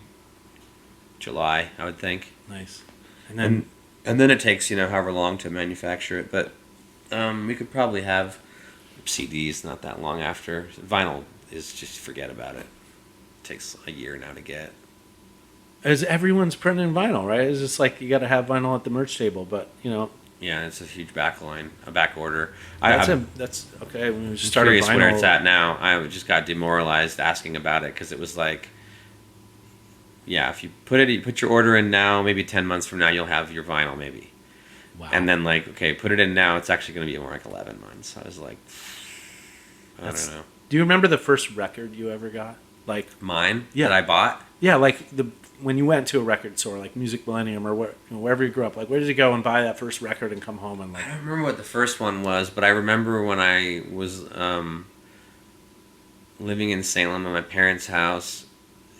July, I would think. Nice. And then it takes however long to manufacture it, but we could probably have CDs not that long after. Vinyl is just forget about it. It takes a year now to get. As everyone's printing vinyl, right? It's just like you got to have vinyl at the merch table, but Yeah, it's a huge a back order. that's okay. When we I'm started curious vinyl, where it's at now. I just got demoralized asking about it because it was like, yeah, if you put your order in now, maybe 10 months from now you'll have your vinyl maybe. wow. And then like, okay, put it in now. It's actually going to be more like 11 months. I was like, I don't know. Do you remember the first record you ever got? Like Mine Yeah. that I bought. yeah, like when you went to a record store, like Music Millennium or wherever you grew up. Like where did you go and buy that first record and come home and like? I don't remember what the first one was, but I remember when I was living in Salem at my parents' house,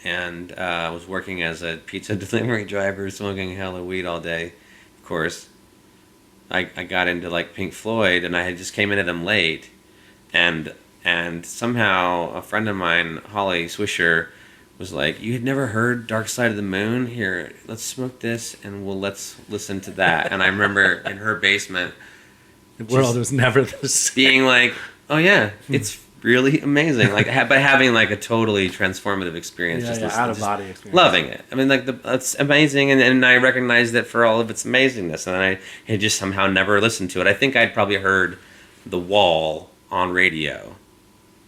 and I was working as a pizza delivery driver, smoking hella weed all day. Of course, I got into like Pink Floyd, and I had just came into them late, and somehow a friend of mine, Holly Swisher, was like, "You had never heard Dark Side of the Moon? Here, let's smoke this, and let's listen to that." And I remember in her basement, The world was never the same. being like, "Oh yeah, it's really amazing!" Like, but having like a totally transformative experience, just listening, out of body experience. loving it. I mean, like it's amazing, and I recognized it for all of its amazingness, and I had just somehow never listened to it. I think I'd probably heard The Wall on radio,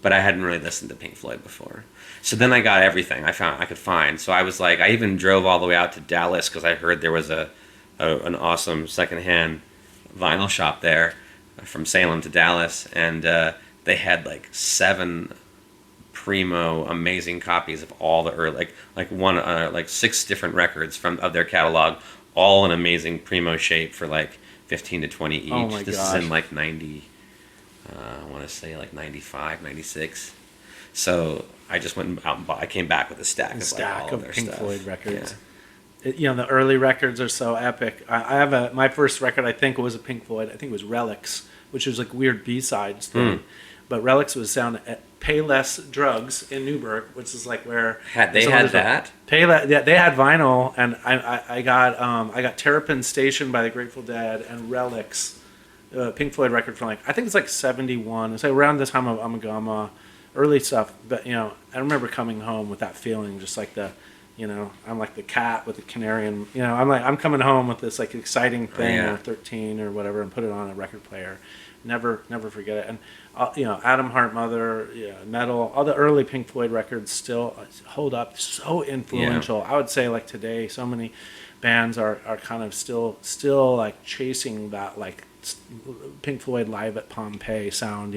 but I hadn't really listened to Pink Floyd before. So then I got everything I could find. So I was like, I even drove all the way out to Dallas because I heard there was an awesome secondhand vinyl shop there from Salem to Dallas, and they had like 7 primo amazing copies of all the early like 6 different records of their catalog, all in amazing primo shape for like 15 to 20 each. Oh my this gosh. is in like 90. I want to say like 95, 96. So I just went out and bought. I came back with a stack of their Pink stuff. Floyd records. Yeah. The early records are so epic. I have my first record, I think, was a Pink Floyd. I think it was Relics, which was like weird B-sides thing. But Relics was down at Payless Drugs in Newburgh, which is like where They had that. Payless, yeah, they had vinyl, and I got Terrapin Station by the Grateful Dead and Relics, Pink Floyd record from I think it's like 71. It's like around the time of Amagama, early stuff. But I remember coming home with that feeling, just like I'm like the cat with the canary, and I'm coming home with this like exciting thing, or 13 or whatever, and put it on a record player. Never forget it. And Adam Hart Mother, Metal, all the early Pink Floyd records still hold up. So influential. I would say like today, so many bands are kind of still like chasing that like Pink Floyd live at Pompeii sound.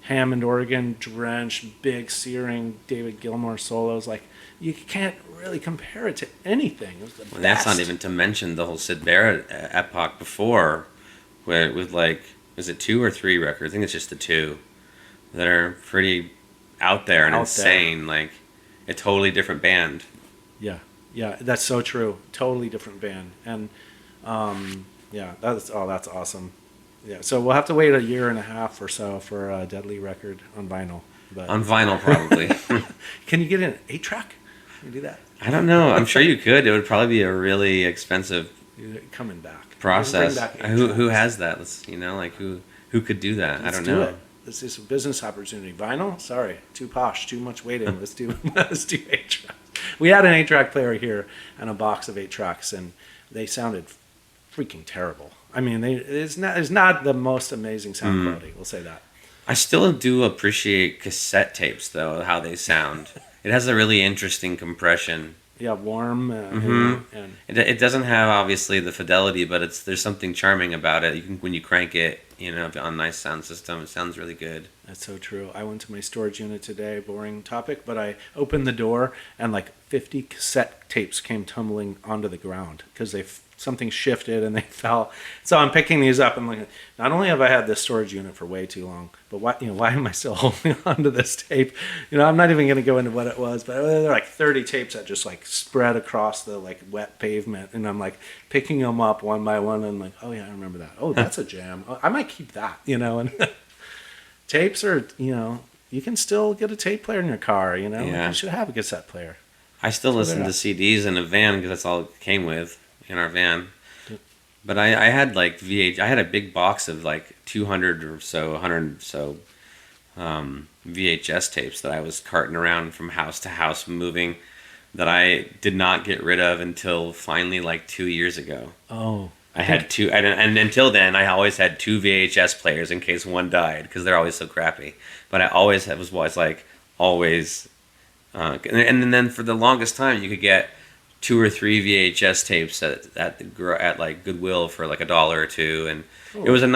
Hammond organ, drenched, big searing David Gilmour solos. Like you can't really compare it to anything. It was the best. That's not even to mention the whole Syd Barrett epoch before, where with like, is it 2 or 3 records? I think it's just the 2 that are pretty out there and insane. Like a totally different band. Yeah, that's so true. Totally different band, and that's awesome. Yeah, so we'll have to wait a year and a half or so for a Deadly record on vinyl. But On vinyl, probably. Can you get an 8-track? Can you do that? I don't know. I'm sure you could. It would probably be a really expensive Coming back process. Bring back Who has that? Who could do that? Let's I don't do know. It. This is a business opportunity. Vinyl? Sorry, too posh, too much waiting. Let's do 8-tracks. We had an 8-track player here and a box of 8 tracks, and they sounded freaking terrible. I mean, it's not the most amazing sound quality. We'll say that. I still do appreciate cassette tapes, though, how they sound. It has a really interesting compression. Yeah, warm. And it doesn't have, obviously, the fidelity, but there's something charming about it. When you crank it, on nice sound system, it sounds really good. That's so true. I went to my storage unit today, boring topic, but I opened the door and like 50 cassette tapes came tumbling onto the ground because something shifted and they fell. So I'm picking these up and like, not only have I had this storage unit for way too long, but why am I still holding onto this tape? I'm not even going to go into what it was, but there are like 30 tapes that just like spread across the like wet pavement, and I'm like picking them up one by one and like, oh yeah, I remember that. Oh, that's a jam. Oh, I might keep that, and tapes are, you can still get a tape player in your car, Yeah. You should have a cassette player. I still listen to CDs in a van because that's all it came with in our van. But I had like I had a big box of like 200 or so, 100 or so VHS tapes that I was carting around from house to house, moving that I did not get rid of until finally like 2 years ago. Oh. I had two, and until then, I always had two VHS players in case one died because they're always so crappy. But I always was like always, and then for the longest time, you could get 2 or 3 VHS tapes at like Goodwill for like $1 or $2, and it was a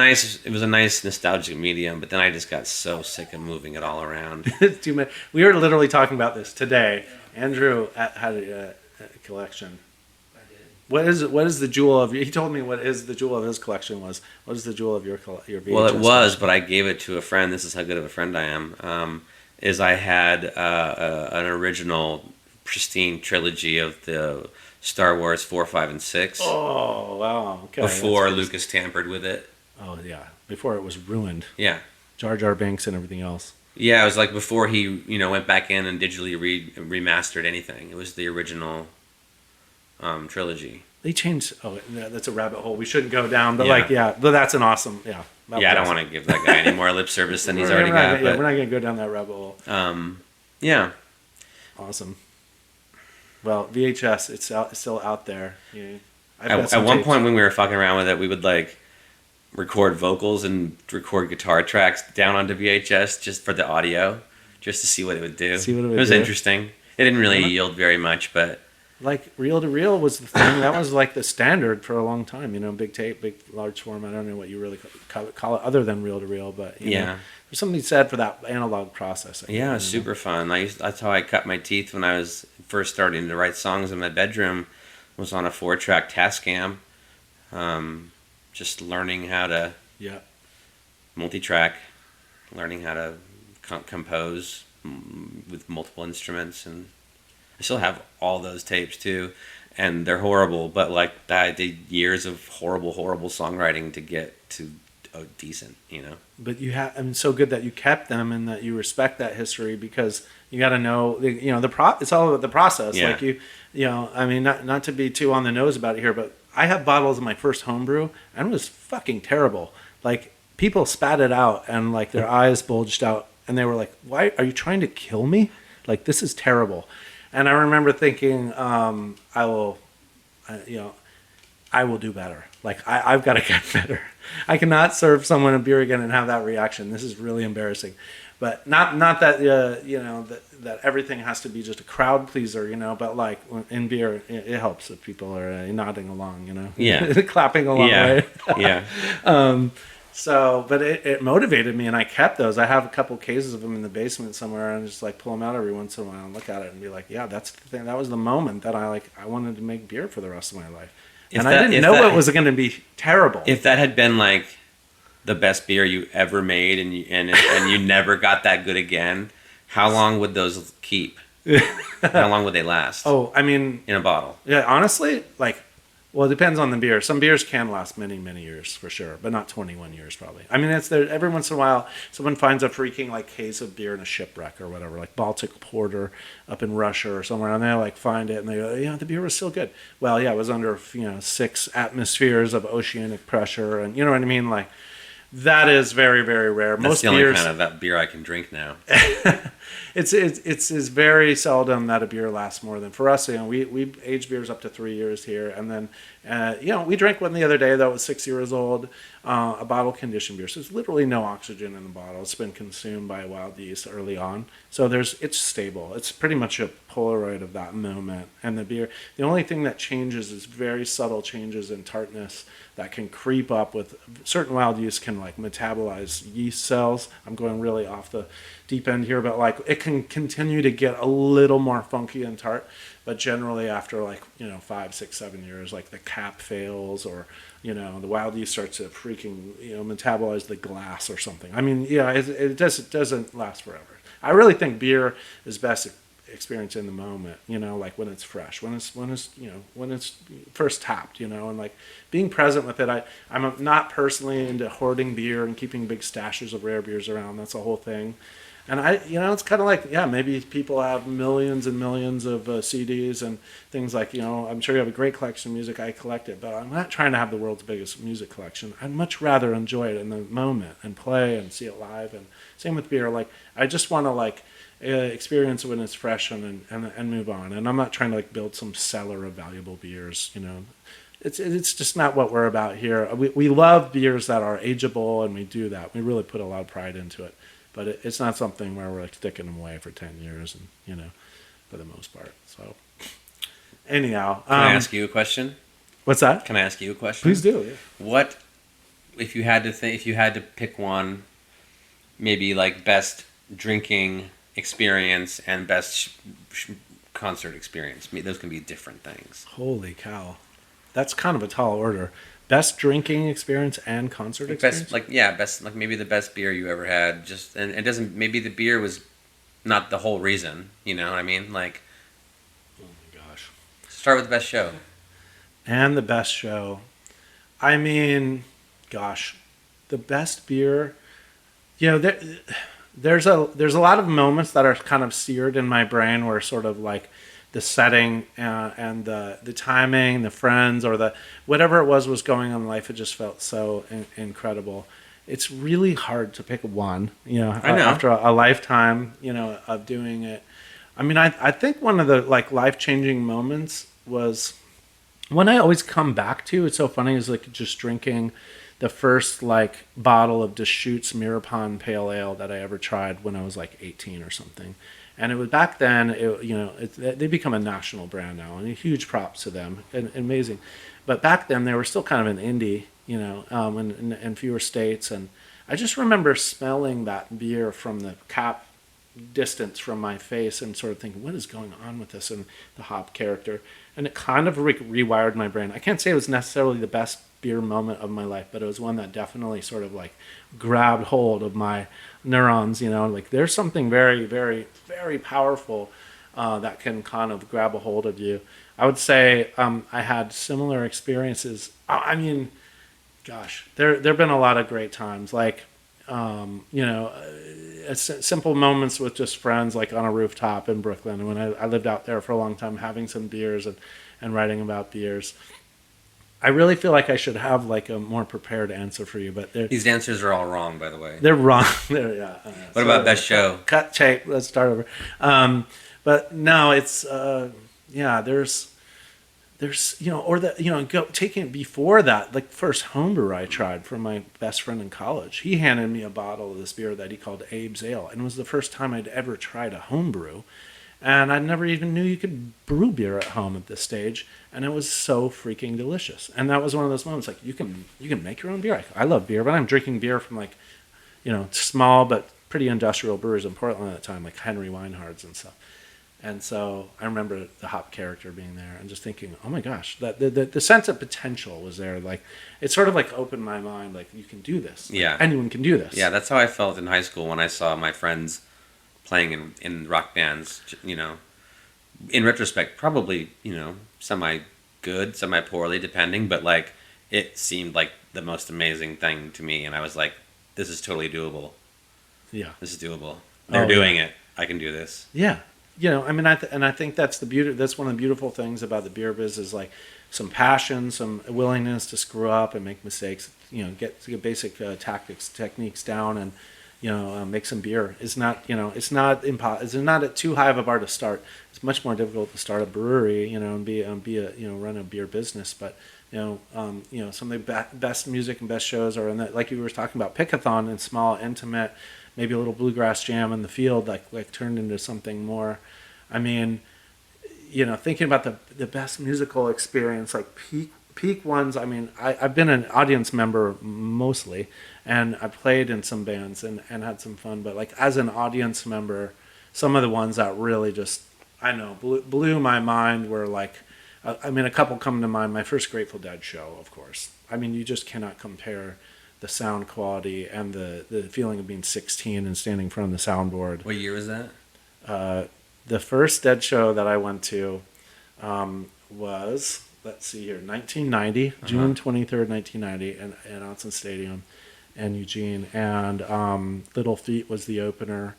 nice nostalgic medium. But then I just got so sick of moving it all around. Too many. We were literally talking about this today. Andrew had a collection. What is the jewel of? He told me what is the jewel of his collection was. What is the jewel of your VHS? Well, it was, but I gave it to a friend. This is how good of a friend I am. Is I had an original pristine trilogy of the Star Wars 4, 5, and 6. Oh wow! Okay. Before Lucas tampered with it. Oh yeah, before it was ruined. Yeah. Jar Jar Binks and everything else. Yeah, it was like before he went back in and digitally remastered anything. It was the original trilogy. They changed. Oh, that's a rabbit hole we shouldn't go down. But but that's an awesome. Yeah. I don't want to give that guy any more lip service than he's already got. We're not going to go down that rabbit hole. Yeah. Awesome. Well, VHS, it's still out there. Yeah. At one point when we were fucking around with it, we would like record vocals and record guitar tracks down onto VHS just for the audio, just to see what it would do. It was interesting. It didn't really yield very much, but like reel to reel was the thing. That was like the standard for a long time. Big tape, big large format. I don't know what you really call it other than reel to reel, but you know, there's something said for that analog processing. Yeah, it was super fun. That's how I cut my teeth when I was first starting to write songs in my bedroom. Was on a 4-track Tascam, just learning how to multi-track, learning how to compose with multiple instruments, and I still have all those tapes too, and they're horrible. But like I did years of horrible songwriting to get to decent, But you have, so good that you kept them and that you respect that history, because you got to know, it's all about the process. Yeah. Like not to be too on the nose about it here, but I have bottles of my first homebrew and it was fucking terrible. Like people spat it out and like their eyes bulged out and they were like, "Why are you trying to kill me? Like this is terrible." And I remember thinking, I will do better. Like I've got to get better. I cannot serve someone a beer again and have that reaction. This is really embarrassing. But not that that everything has to be just a crowd pleaser, But like in beer, it helps if people are nodding along, Yeah, clapping along, right? Yeah. But it motivated me, and I kept those. I have a couple cases of them in the basement somewhere, and just like pull them out every once in a while and look at it and be like, yeah, that's the thing. That was the moment that I wanted to make beer for the rest of my life. I didn't know it was going to be terrible. If that had been like the best beer you ever made, and you never got that good again, how long would those keep? How long would they last? Oh, I mean, in a bottle. Yeah, honestly, well, it depends on the beer. Some beers can last many, many years for sure, but not 21 years probably. I mean, it's there every once in a while. Someone finds a freaking case of beer in a shipwreck or whatever, like Baltic Porter up in Russia or somewhere, and they find it and they go, "Yeah, the beer was still good." Well, yeah, it was under 6 atmospheres of oceanic pressure, and you know what I mean, like. That is very, very rare. That's the only kind of that beer I can drink now. It's very seldom that a beer lasts more than, for us, we age beers up to 3 years here. And then, we drank one the other day that was 6 years old, a bottle conditioned beer. So there's literally no oxygen in the bottle. It's been consumed by wild yeast early on. So it's stable. It's pretty much a Polaroid of that moment. And the only thing that changes is very subtle changes in tartness that can creep up with certain wild yeast can metabolize yeast cells. I'm going really off the deep end here, but it can continue to get a little more funky and tart, but generally after 5, 6, 7 years, the cap fails, or the wild yeast starts to freaking metabolize the glass or something. I mean, it doesn't last forever. I really think beer is best experience in the moment, when it's fresh, when it's first tapped, and being present with it. I'm not personally into hoarding beer and keeping big stashes of rare beers around. That's a whole thing. And it's kind of maybe people have millions and millions of CDs and things I'm sure you have a great collection of music. I collect it, but I'm not trying to have the world's biggest music collection. I'd much rather enjoy it in the moment and play and see it live. And same with beer. I just want to experience when it's fresh and move on. And I'm not trying to like build some cellar of valuable beers. It's just not what we're about here. We love beers that are ageable, and we do that. We really put a lot of pride into it. But it's not something where we're like sticking them away for 10 years, and for the most part. So anyhow, can I ask you a question? What's that? Can I ask you a question? Please do. Yeah. What if you had to pick one, maybe like best drinking experience and best concert experience? Those can be different things. Holy cow, that's kind of a tall order. Best drinking experience and concert experience. Best maybe the best beer you ever had. And it doesn't. Maybe the beer was not the whole reason. You know what I mean? Like, oh my gosh. Start with the best show. And the best show. I mean, gosh, the best beer. There's a lot of moments that are kind of seared in my brain where sort of like the setting and the timing, the friends, or the whatever it was going on in life, it just felt so incredible. It's really hard to pick one, I know. After a lifetime, of doing it. I mean, I think one of the like life-changing moments was one I always come back to. It's so funny, is like just drinking the first like bottle of Deschutes Mirror Pond Pale Ale that I ever tried when I was like 18 or something. And it was back then, they become a national brand now, and huge props to them, and amazing. But back then, they were still kind of an indie, in fewer states. And I just remember smelling that beer from the cap distance from my face and sort of thinking, what is going on with this and the hop character? And it kind of rewired my brain. I can't say it was necessarily the best beer moment of my life, but it was one that definitely sort of like grabbed hold of my neurons, like there's something very, very, very powerful that can kind of grab a hold of you. I would say I had similar experiences. I mean, gosh, there have been a lot of great times, like, simple moments with just friends, like on a rooftop in Brooklyn. When I lived out there for a long time, having some beers and writing about beers. I really feel like I should have like a more prepared answer for you, but these answers are all wrong, by the way. They're wrong. What about best show? Cut tape. Let's start over. But no, it's there's taking it before that, like first homebrew I tried from my best friend in college. He handed me a bottle of this beer that he called Abe's Ale, and it was the first time I'd ever tried a homebrew. And I never even knew you could brew beer at home at this stage, and it was so freaking delicious. And that was one of those moments, like you can make your own beer. I love beer, but I'm drinking beer from like, small but pretty industrial brewers in Portland at the time, like Henry Weinhard's and stuff. And so I remember the hop character being there and just thinking, oh my gosh, that the sense of potential was there. Like it sort of like opened my mind, like you can do this. Like, anyone can do this. Yeah, that's how I felt in high school when I saw my friends playing in rock bands, in retrospect, probably, semi good, semi poorly, depending, but like it seemed like the most amazing thing to me, and I was like, this is totally doable. Yeah, this is doable. They're doing it. I can do this. Yeah, I mean, I think that's the beauty. That's one of the beautiful things about the beer biz is like some passion, some willingness to screw up and make mistakes. Get basic techniques down and. Make some beer. It's not at too high of a bar to start. It's much more difficult to start a brewery, and run a beer business. But some of the best music and best shows are in that, like you were talking about, Pickathon and small, intimate, maybe a little bluegrass jam in the field, like turned into something more. I mean, thinking about the best musical experience, like peak ones. I mean, I've been an audience member mostly, and I played in some bands and had some fun. But like as an audience member, some of the ones that really just blew my mind were like, a couple come to mind. My first Grateful Dead show, of course. I mean, you just cannot compare the sound quality and the feeling of being 16 and standing in front of the soundboard. What year was that? The first Dead show that I went to was. Let's see here, 1990, June 23rd, 1990, in Autzen Stadium in Eugene. And Little Feat was the opener.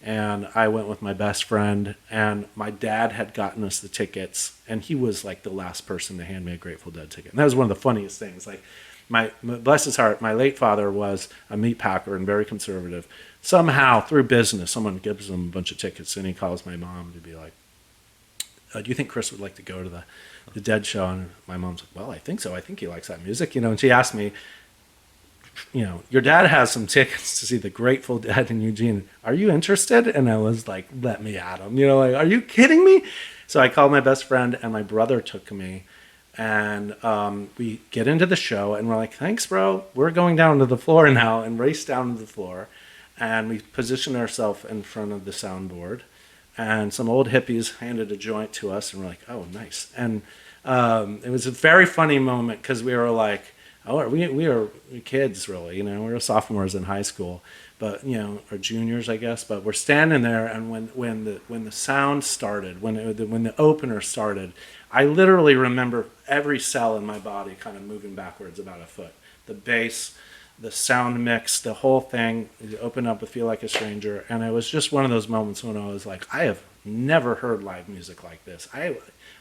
And I went with my best friend. And my dad had gotten us the tickets. And he was like the last person to hand me a Grateful Dead ticket. And that was one of the funniest things. Like, bless his heart, my late father was a meat packer and very conservative. Somehow, through business, someone gives him a bunch of tickets, and he calls my mom to be like, do you think Chris would like to go to the Dead show? And my mom's like, well, I think so. I think he likes that music, And she asked me, your dad has some tickets to see the Grateful Dead in Eugene. Are you interested? And I was like, let me at him. Like, are you kidding me? So I called my best friend, and my brother took me. And we get into the show, and we're like, thanks, bro. We're going down to the floor now, and race down to the floor. And we position ourselves in front of the soundboard. And some old hippies handed a joint to us, and we're like, oh, nice. And it was a very funny moment because we were like, oh, we are kids, really. We were sophomores in high school, but or juniors, I guess. But we're standing there, and when the sound started, when the opener started, I literally remember every cell in my body kind of moving backwards about a foot. The bass, the sound mix, the whole thing. It opened up with "Feel Like a Stranger," and it was just one of those moments when I was like, I have never heard live music like this.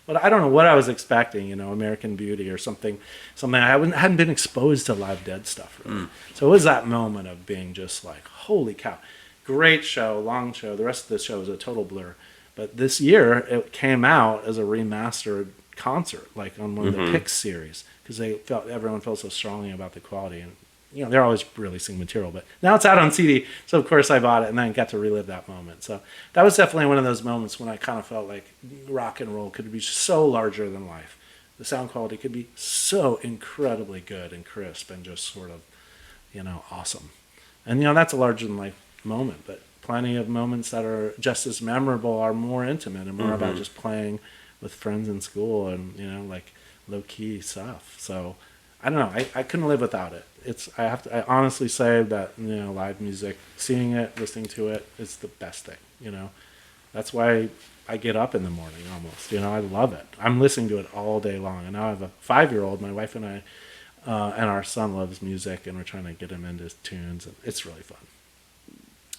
But I don't know what I was expecting, American Beauty or something I hadn't been exposed to live Dead stuff really. So it was that moment of being just like, holy cow, great show, long show. The rest of the show was a total blur. But this year it came out as a remastered concert, like on one of the Pix series, because everyone felt so strongly about the quality. And they're always releasing material, but now it's out on CD. So of course I bought it and then got to relive that moment. So that was definitely one of those moments when I kind of felt like rock and roll could be so larger than life. The sound quality could be so incredibly good and crisp and just sort of, awesome. And that's a larger than life moment, but plenty of moments that are just as memorable are more intimate and more about just playing with friends in school and, like low key stuff. So I don't know. I couldn't live without it. I honestly say that, live music, seeing it, listening to it, is the best thing, That's why I get up in the morning almost, I love it. I'm listening to it all day long. And now I have a 5-year-old, my wife and I, and our son loves music, and we're trying to get him into tunes, and it's really fun.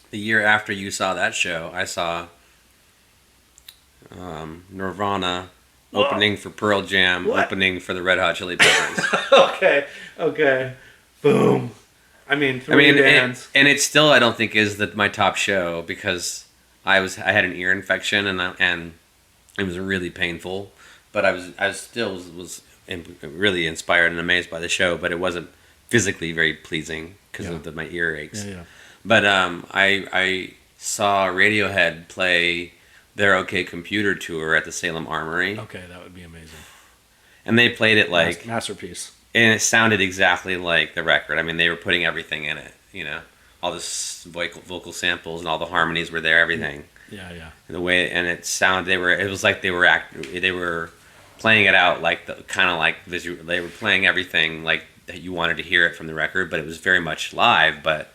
The year after you saw that show, I saw Nirvana opening for Pearl Jam, opening for the Red Hot Chili Peppers. Okay. Boom. Three bands. And it still, I don't think, is my top show because I had an ear infection and it was really painful. But I still was really inspired and amazed by the show. But it wasn't physically very pleasing because of my ear aches. Yeah. But I saw Radiohead play their OK Computer tour at the Salem Armory. Okay, that would be amazing. And they played it like masterpiece. And it sounded exactly like the record. They were putting everything in it, all the vocal samples and all the harmonies were there, everything. Yeah. And the way, and it sounded, it was like they were playing it out like they were playing everything like you wanted to hear it from the record, but it was very much live, but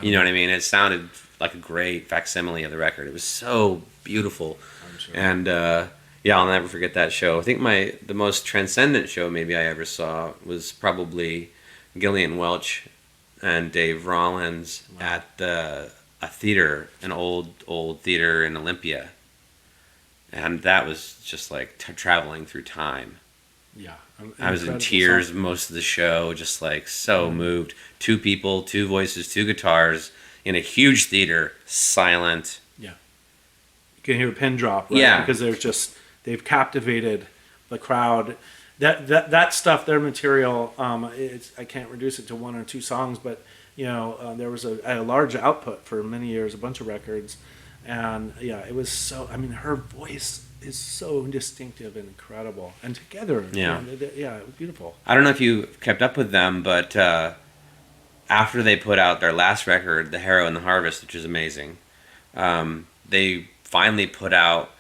you know what I mean? It sounded like a great facsimile of the record. It was so beautiful. I'm sure. And, I'll never forget that show. I think the most transcendent show maybe I ever saw was probably Gillian Welch and Dave Rollins at a theater, an old theater in Olympia. And that was just like traveling through time. Yeah. I was in tears most of the show, just like so moved. 2 people, 2 voices, 2 guitars in a huge theater, silent. Yeah. You can hear a pin drop, right? Yeah. Because they've captivated the crowd. That stuff, their material, I can't reduce it to 1 or 2 songs, but there was a large output for many years, a bunch of records, and it was so. Her voice is so distinctive and incredible, and together, it was beautiful. I don't know if you kept up with them, but after they put out their last record, The Harrow and the Harvest, which is amazing, they finally put out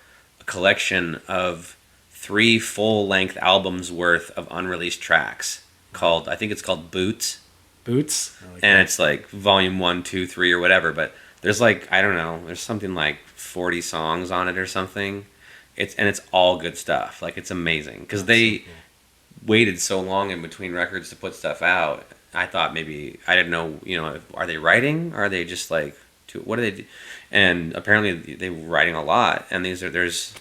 a collection of 3 full-length albums worth of unreleased tracks I think it's called Boots. Boots? And it's like volume 1, 2, 3 or whatever, but there's like, I don't know, there's something like 40 songs on it or something. It's all good stuff. Like, it's amazing. Because they waited so long in between records to put stuff out. I thought maybe, I didn't know, are they writing? Or are they just like, what do they do? And apparently they were writing a lot. And there's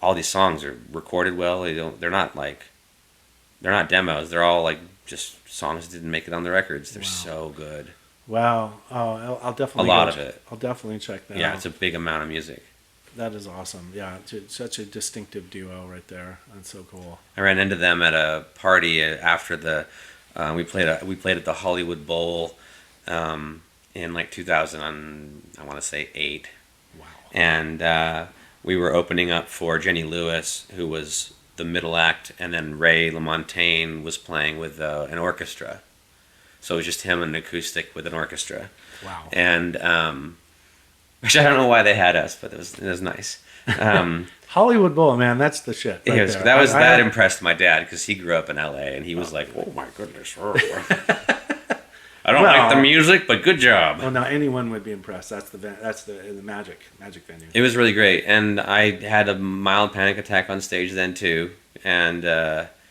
all these songs are recorded well. They're not like they're not demos. They're all like just songs that didn't make it on the records. They're so good. Wow. Oh, I'll definitely A lot of it. I'll definitely check that out. Yeah, it's a big amount of music. That is awesome. Yeah, such a distinctive duo right there. That's so cool. I ran into them at a party after we played at the Hollywood Bowl in like 2000. I want to say 8. Wow. And we were opening up for Jenny Lewis, who was the middle act, and then Ray LaMontagne was playing with an orchestra. So it was just him and an acoustic with an orchestra. Wow. And which I don't know why they had us, but it was nice. Hollywood Bowl, man, that's the shit. Right there. That impressed my dad because he grew up in LA and he was like, "Oh my goodness, I don't like the music, but good job." Oh, now anyone would be impressed. That's the magic venue. It was really great, and I had a mild panic attack on stage then too. And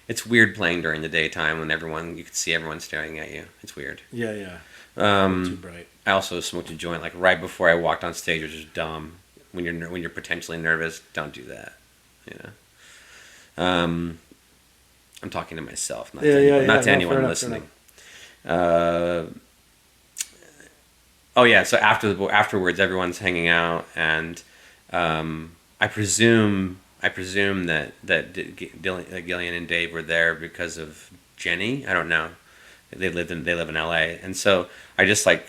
it's weird playing during the daytime when you can see everyone staring at you. It's weird. Yeah. Too bright. I also smoked a joint like right before I walked on stage, which is dumb. When you're potentially nervous, don't do that. You know. I'm talking to myself, not to anyone listening. So afterwards, everyone's hanging out, and I presume that Gillian and Dave were there because of Jenny. I don't know. They live in LA, and so I just like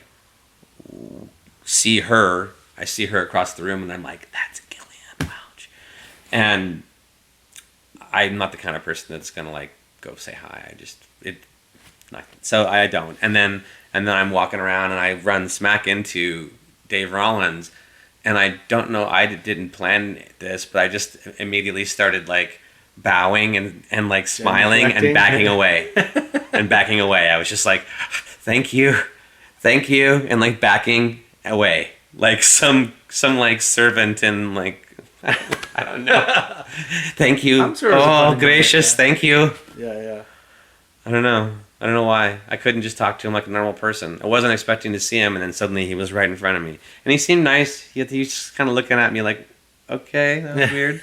see her. I see her across the room, and I'm like, "That's Gillian." Ouch. And I'm not the kind of person that's gonna like go say hi. So I don't. And then I'm walking around, and I run smack into Dave Rollins, and I don't know. I didn't plan this, but I just immediately started like bowing and like smiling and backing away. I was just like, thank you, and like backing away, like some like servant in like I don't know. Thank you. I'm sure gracious, thank you. Yeah. I don't know why. I couldn't just talk to him like a normal person. I wasn't expecting to see him, and then suddenly he was right in front of me, and he seemed nice. He was just kind of looking at me like, okay, that was weird.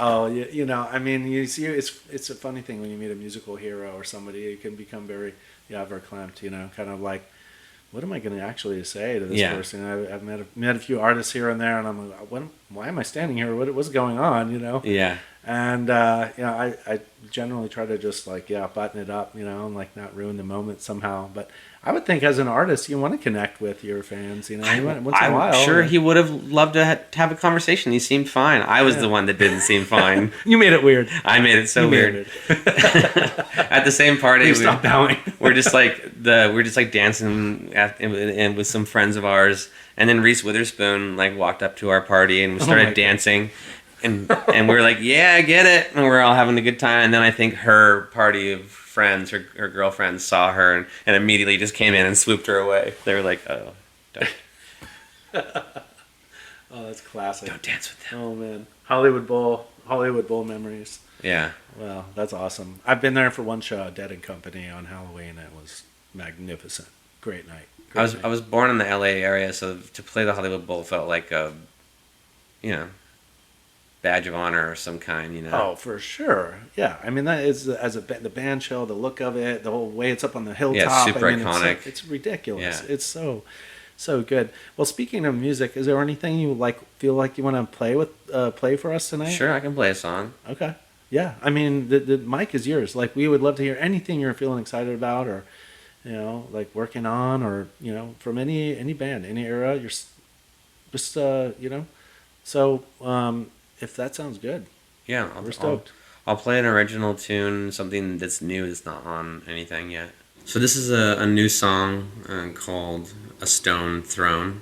Oh, you know, I mean, you see, it's a funny thing when you meet a musical hero or somebody, you can become very verklempt, you know, kind of like, what am I going to actually say to this person? I've met a few artists here and there, and I'm like, why am I standing here? What's going on, you know? Yeah. And, you know, I generally try to just like, button it up, you know, and like not ruin the moment somehow. But I would think as an artist, you want to connect with your fans, you know, once in a while. I'm sure he would have loved to have a conversation. He seemed fine. I was the one that didn't seem fine. You made it weird. I made it so weird. At the same party, stop bowing. we're just like dancing and with some friends of ours, and then Reese Witherspoon like walked up to our party and we started dancing. And we were like, yeah, I get it. And we're all having a good time. And then I think her party of friends, her girlfriends saw her and immediately just came in and swooped her away. They were like, oh, don't. Oh, that's classic. Don't dance with them. Oh, man. Hollywood Bowl memories. Yeah. Well, that's awesome. I've been there for one show, Dead & Company, on Halloween. It was magnificent. Great night. I was born in the LA area, so to play the Hollywood Bowl felt like a, you know, badge of honor or some kind, you know. Oh, for sure. Yeah, I mean that is the band show, the look of it, the whole way it's up on the hilltop. Yeah, it's super iconic. It's ridiculous. Yeah. It's so good. Well, speaking of music, is there anything you feel like you want to play for us tonight? Sure, I can play a song. Okay. Yeah, I mean the mic is yours. Like we would love to hear anything you're feeling excited about, or you know, like working on, or you know, from any band, any era. You're just you know, so. If that sounds good. Yeah, we're stoked. I'll play an original tune, something that's new that's not on anything yet. So this is a new song called A Stone Throne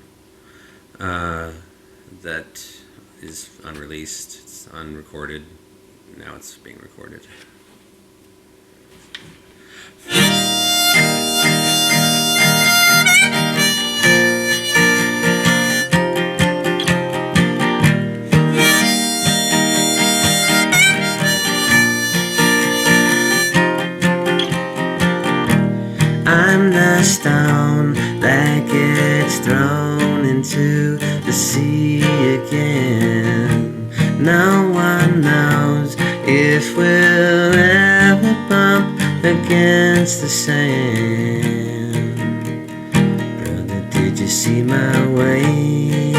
that is unreleased. It's unrecorded. Now it's being recorded. I'm the stone that gets thrown into the sea again. No one knows if we'll ever bump against the sand. Brother, did you see my wave?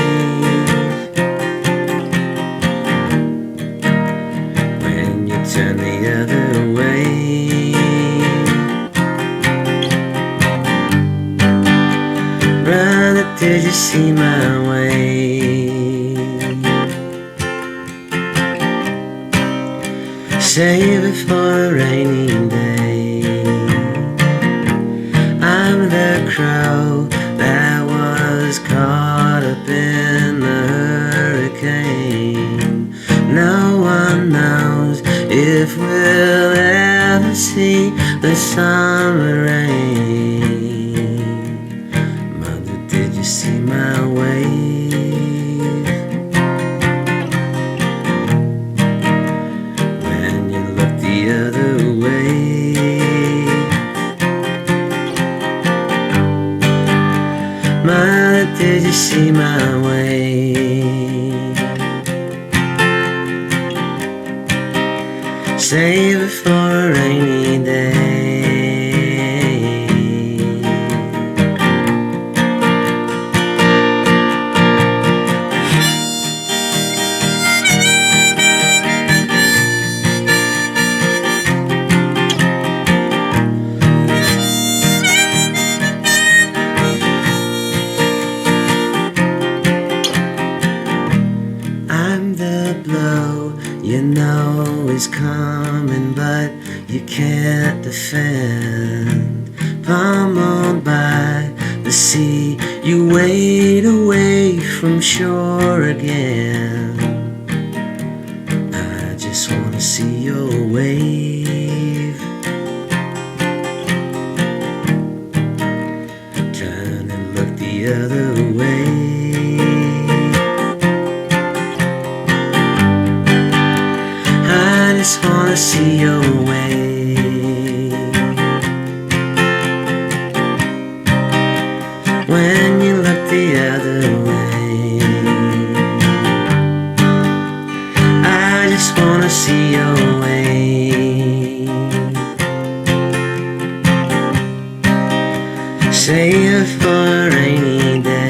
When you turn the other way. Brother, did you see my wave? Save it for a rainy day. I'm the crow that was caught up in the hurricane. No one knows if we'll ever see the summer rain. Mother, did you see my wave? The other way. Mother, did you see my way? Save it for a rainy day. You know it's coming, but you can't defend. Pummeled by the sea, you wade away from shore again. I just wanna see your wave. Turn and look the other way. I just wanna see your wave. When you look the other way, I just wanna see your wave. Save it for a rainy day.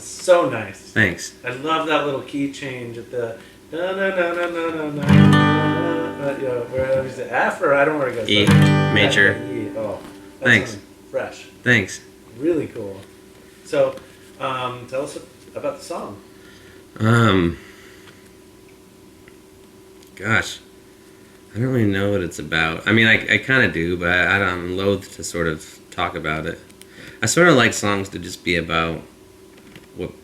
So nice. Thanks. I love that little key change at the where is it? F or I don't know where it goes. E major. E. Oh, thanks. Fresh. Thanks. Really cool. So, tell us about the song. Gosh, I don't really know what it's about. I mean, I kind of do, but I'm loath to sort of talk about it. I sort of like songs to just be about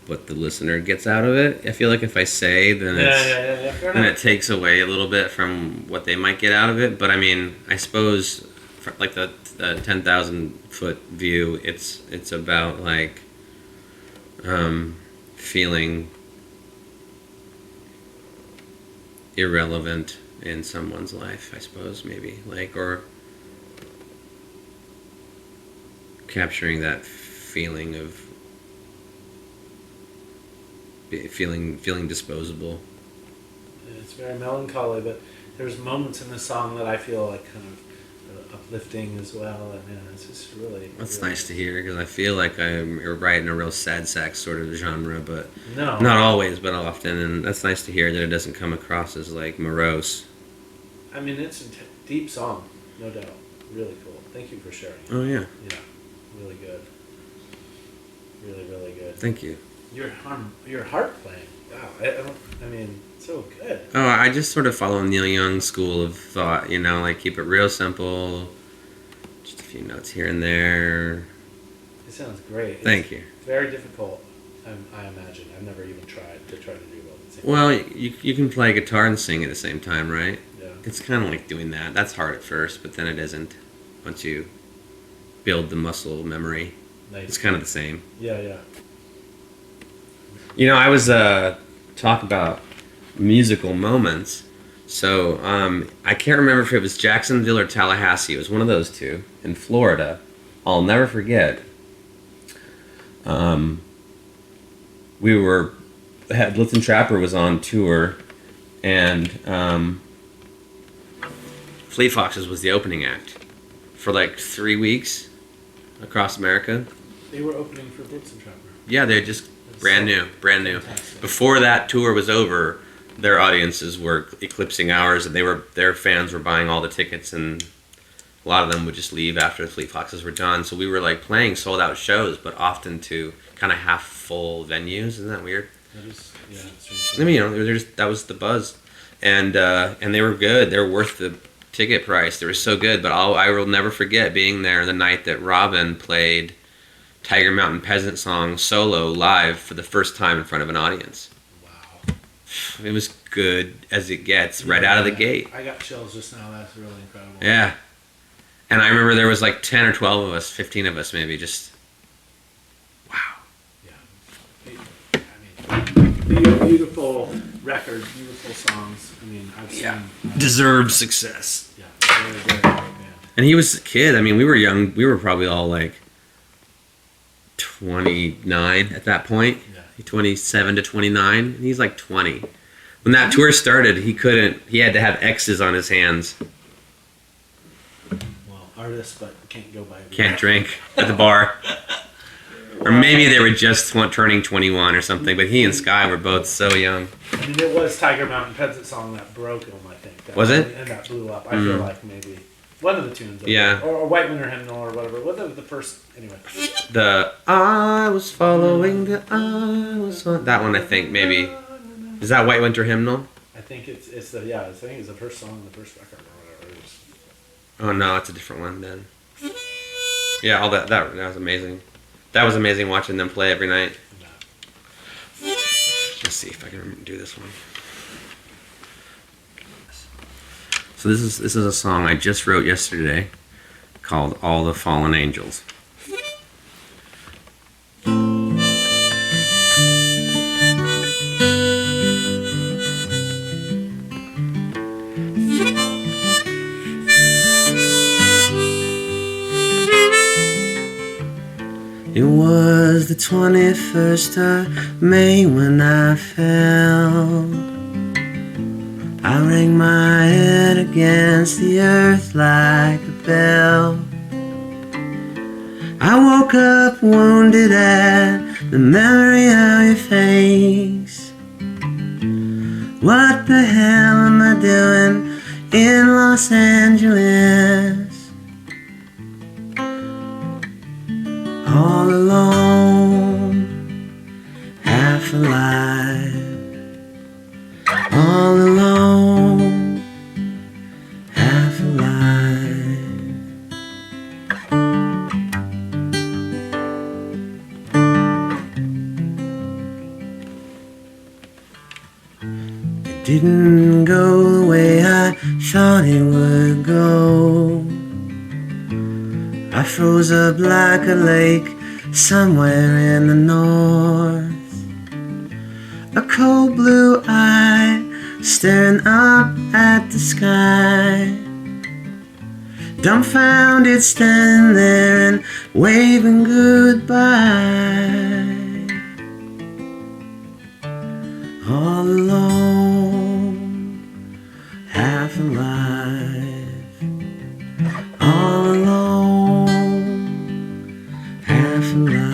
what the listener gets out of it. I feel like if I say, then then it takes away a little bit from what they might get out of it. But I mean, I suppose like the 10,000 foot view, it's about like feeling irrelevant in someone's life, I suppose, maybe, like, or capturing that feeling of feeling disposable. It's very melancholy, but there's moments in the song that I feel like kind of uplifting as well, and yeah, it's just really. That's really nice to hear, because I feel like I'm writing a real sad sack sort of genre, but no, not always, but often, and that's nice to hear that it doesn't come across as like morose. I mean, it's a deep song, no doubt. Really cool. Thank you for sharing. Oh yeah. Yeah, really good. Really, really good. Thank you. Your harp playing. Wow. I mean, so good. Oh, I just sort of follow Neil Young's school of thought, you know, like keep it real simple, just a few notes here and there. It sounds great. Thank you. It's very difficult, I imagine. I've never even tried to do both at the same time. Well, you can play guitar and sing at the same time, right? Yeah. It's kind of like doing that. That's hard at first, but then it isn't. Once you build the muscle memory, it's kind of the same. Yeah. You know, I was talk about musical moments. So I can't remember if it was Jacksonville or Tallahassee. It was one of those two in Florida. I'll never forget. Blitzen Trapper was on tour, and Fleet Foxes was the opening act for like 3 weeks across America. They were opening for Blitzen Trapper. Yeah, they're just brand new. Fantastic. Before that tour was over, their audiences were eclipsing ours, and their fans were buying all the tickets, and a lot of them would just leave after the Fleet Foxes were done. So we were like playing sold out shows, but often to kind of half full venues. Isn't that weird? That is, yeah. It's I mean, that was the buzz, and they were good. They were worth the ticket price. They were so good. But I will never forget being there the night that Robin played Tiger Mountain Peasant Song solo live for the first time in front of an audience. Wow. It was good as it gets right out of the gate. I got chills just now. That's really incredible. Yeah. And I remember there was like 10 or 12 of us, 15 of us maybe, just wow. Yeah. I mean, beautiful record, beautiful songs. I mean, I've seen... Deserved success. Yeah, very, very great band. And he was a kid. I mean, we were young. We were probably all like 29 at that point. Yeah. 27 to 29. And he's like 20. When that tour started, he had to have X's on his hands. Well, artists, but can't go by... Can't drink at the bar. Or maybe they were just turning 21 or something, but he and Sky were both so young. I mean, it was Tiger Mountain Peasant Song that broke him, I think. Was it? And that blew up. I feel like maybe one of the tunes. Yeah. Or White Winter Hymnal or whatever. What was the first... Anyway. I was following the I was on... That one, I think, maybe. Is that White Winter Hymnal? I think it's the... Yeah, I think it's the first song on the first record or whatever it is. Oh, no, it's a different one then. Yeah, all that was amazing. That was amazing watching them play every night. Let's see if I can do this one. So this is a song I just wrote yesterday called All the Fallen Angels. It was the 21st of May when I fell. I rang my head against the earth like a bell. I woke up wounded at the memory of your face. What the hell am I doing in Los Angeles? All alone, half alive. All alone, half alive. It didn't go the way I thought it would go. I froze up like a lake somewhere in the north. A cold blue eye staring up at the sky. Dumbfounded standing there and waving goodbye. All alone, half alive. All alone, half alive.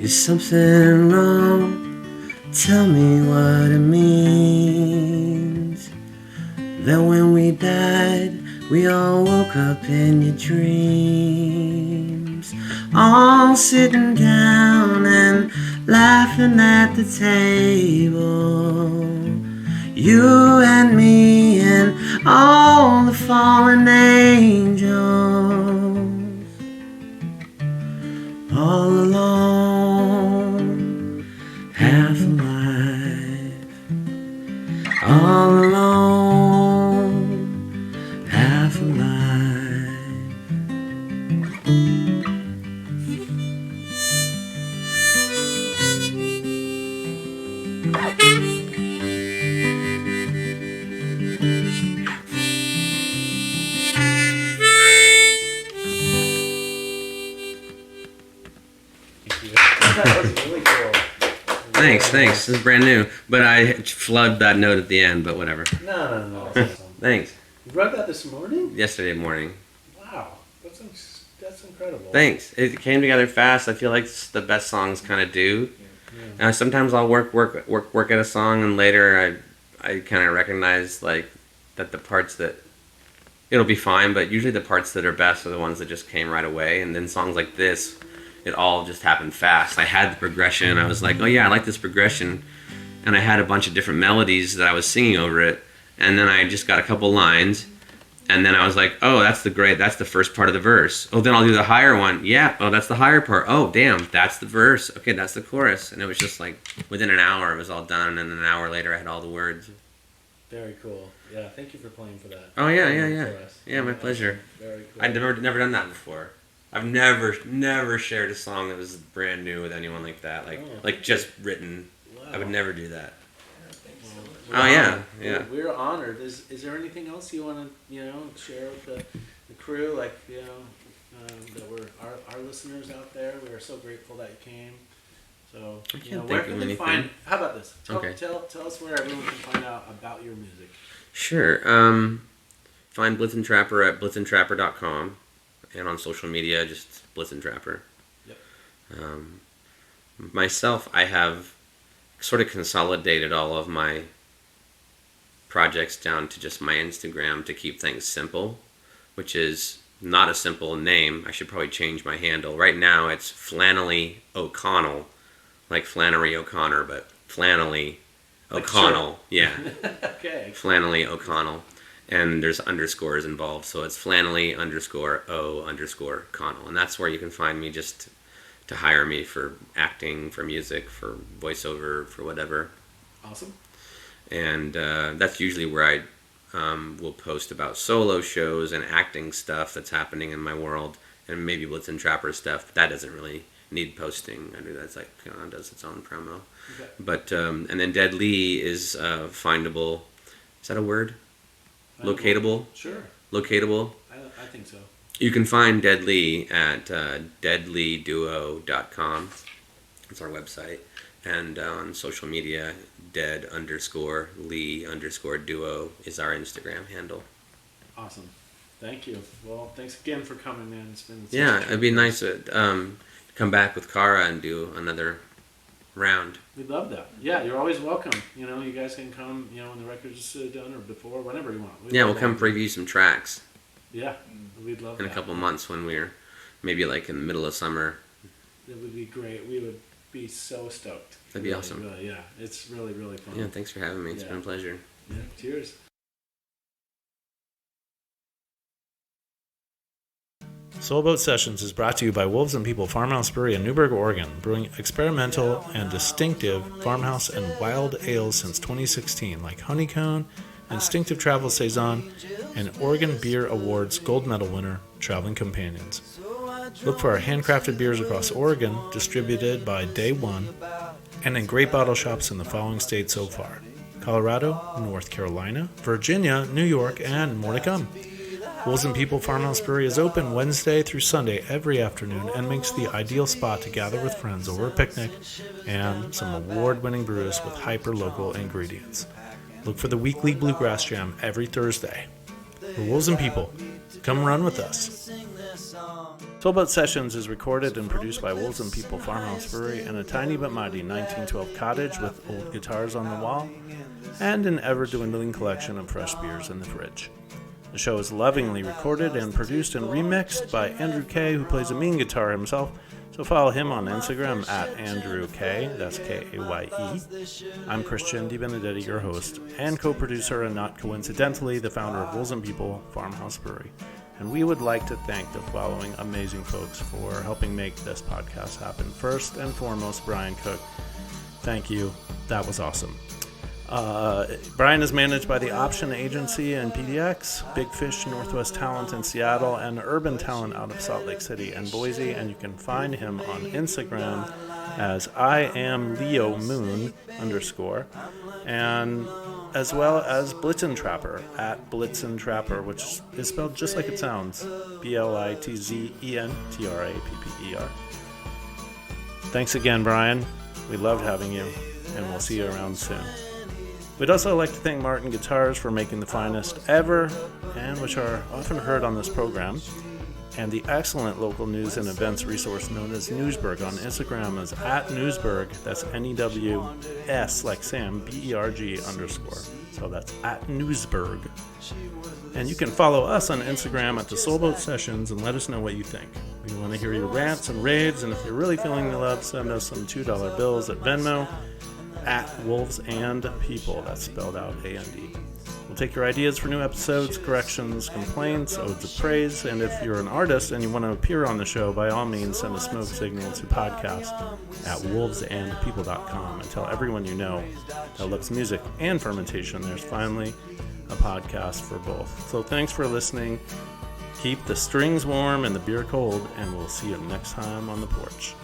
Is something wrong? Tell me what it means. That when we died, we all woke up in your dreams. All sitting down and laughing at the table. You and me and all the fallen angels, all alone, half alive, all alone, half alive. That was really cool. Thanks. This is brand new, but I flubbed that note at the end. But whatever. No. That's awesome. Thanks. You wrote that this morning? Yesterday morning. Wow, that's incredible. Thanks. It came together fast. I feel like it's the best songs kind of do. Yeah. Sometimes I'll work at a song, and later I kind of recognize like that the parts that it'll be fine, but usually the parts that are best are the ones that just came right away. And then songs like this, it all just happened fast. I had the progression. I was like, oh yeah, I like this progression, and I had a bunch of different melodies that I was singing over it, and then I just got a couple lines. And then I was like, oh, that's the first part of the verse. Oh, then I'll do the higher one. Yeah, oh, that's the higher part. Oh, damn, that's the verse. Okay, that's the chorus. And it was just like, within an hour, it was all done. And then an hour later, I had all the words. Very cool. Yeah, thank you for playing for that. Oh, yeah. For us. Yeah, my pleasure. Very cool. I'd never done that before. I've never shared a song that was brand new with anyone like that. Like just written. Wow. I would never do that. Well, Oh, yeah. We're honored. Is there anything else you want to share with the crew, like that we're our listeners out there? We are so grateful that you came. So where can they find? How about this? Tell us where everyone can find out about your music. Sure. Find Blitzen Trapper at blitzentrapper.com, and on social media just Blitzen Trapper. Yep. Myself, I have sort of consolidated all of my projects down to just my Instagram to keep things simple, which is not a simple name. I should probably change my handle. Right now it's Flannelly O'Connell, like Flannery O'Connor, but Flannelly O'Connell. Yeah. Okay. Flannelly O'Connell. And there's underscores involved, so it's Flannelly_O_Connell. And that's where you can find me, just to hire me for acting, for music, for voiceover, for whatever. Awesome. And that's usually where I will post about solo shows and acting stuff that's happening in my world, and maybe Blitzen Trapper stuff. But that doesn't really need posting. I do that's like does its own promo. Okay. But and then Dead Lee is findable. Is that a word? Locatable. Sure. Locatable. I think so. You can find Dead Lee at deadleeduo.com. That's our website. And on social media, dead_lee_duo is our Instagram handle. Awesome. Thank you. Well, thanks again for coming, man. It's been It'd be nice to come back with Cara and do another round. We'd love that. Yeah, you're always welcome. You guys can come, when the record's done or before, whenever you want. We'll come preview some tracks. Yeah, we'd love in that. a couple months when we're maybe like in the middle of summer. It would be great. We would be so stoked. That'd be awesome. Really, yeah, it's really, really fun. Yeah, thanks for having me. It's been a pleasure. Yeah, cheers. Soulboat Sessions is brought to you by Wolves and People Farmhouse Brewery in Newburgh, Oregon, brewing experimental and distinctive farmhouse and wild ales since 2016, like Honeycomb, Instinctive Travel Saison, and Oregon Beer Awards Gold Medal winner, Traveling Companions. Look for our handcrafted beers across Oregon, distributed by Day One, and in great bottle shops in the following states so far: Colorado, North Carolina, Virginia, New York, and more to come. Wolves and People Farmhouse Brewery is open Wednesday through Sunday every afternoon and makes the ideal spot to gather with friends over a picnic and some award-winning brews with hyper-local ingredients. Look for the weekly Bluegrass Jam every Thursday. We're Wolves and People. Come run with us. Soulboat Sessions is recorded and produced by Wolves and People Farmhouse Brewery in a tiny but mighty 1912 cottage with old guitars on the wall and an ever-dwindling collection of fresh beers in the fridge. The show is lovingly recorded and produced and remixed by Andrew Kay, who plays a mean guitar himself, So follow him on Instagram at Andrew K. That's Kaye. I'm Christian DiBenedetti, your host and co-producer, and not coincidentally, the founder of Wolves and People Farmhouse Brewery. And we would like to thank the following amazing folks for helping make this podcast happen. First and foremost, Brian Koch. Thank you. That was awesome. Brian is managed by the Option Agency and PDX, Big Fish Northwest Talent in Seattle, and Urban Talent out of Salt Lake City and Boise. And you can find him on Instagram as IamLeoMoon_, and as well as Blitzen Trapper at Blitzen Trapper, which is spelled just like it sounds, BLITZENTRAPPER. Thanks again, Brian. We loved having you, and we'll see you around soon. We'd also like to thank Martin Guitars for making the finest ever, and which are often heard on this program, and the excellent local news and events resource known as Newsberg on Instagram as @Newsberg. That's NEWS like Sam, BERG_. So that's @Newsberg. And you can follow us on Instagram at the Soulboat Sessions and let us know what you think. We want to hear your rants and raves, and if you're really feeling the love, send us some $2 bills at Venmo at Wolves and People. That's spelled out A-N-D. We'll take your ideas for new episodes, corrections, complaints, odes of praise, and if you're an artist and you want to appear on the show, by all means send a smoke signal to podcast@wolvesandpeople.com and tell everyone you know that loves music and fermentation there's finally a podcast for both. So thanks for listening. Keep the strings warm and the beer cold, and we'll see you next time on the porch.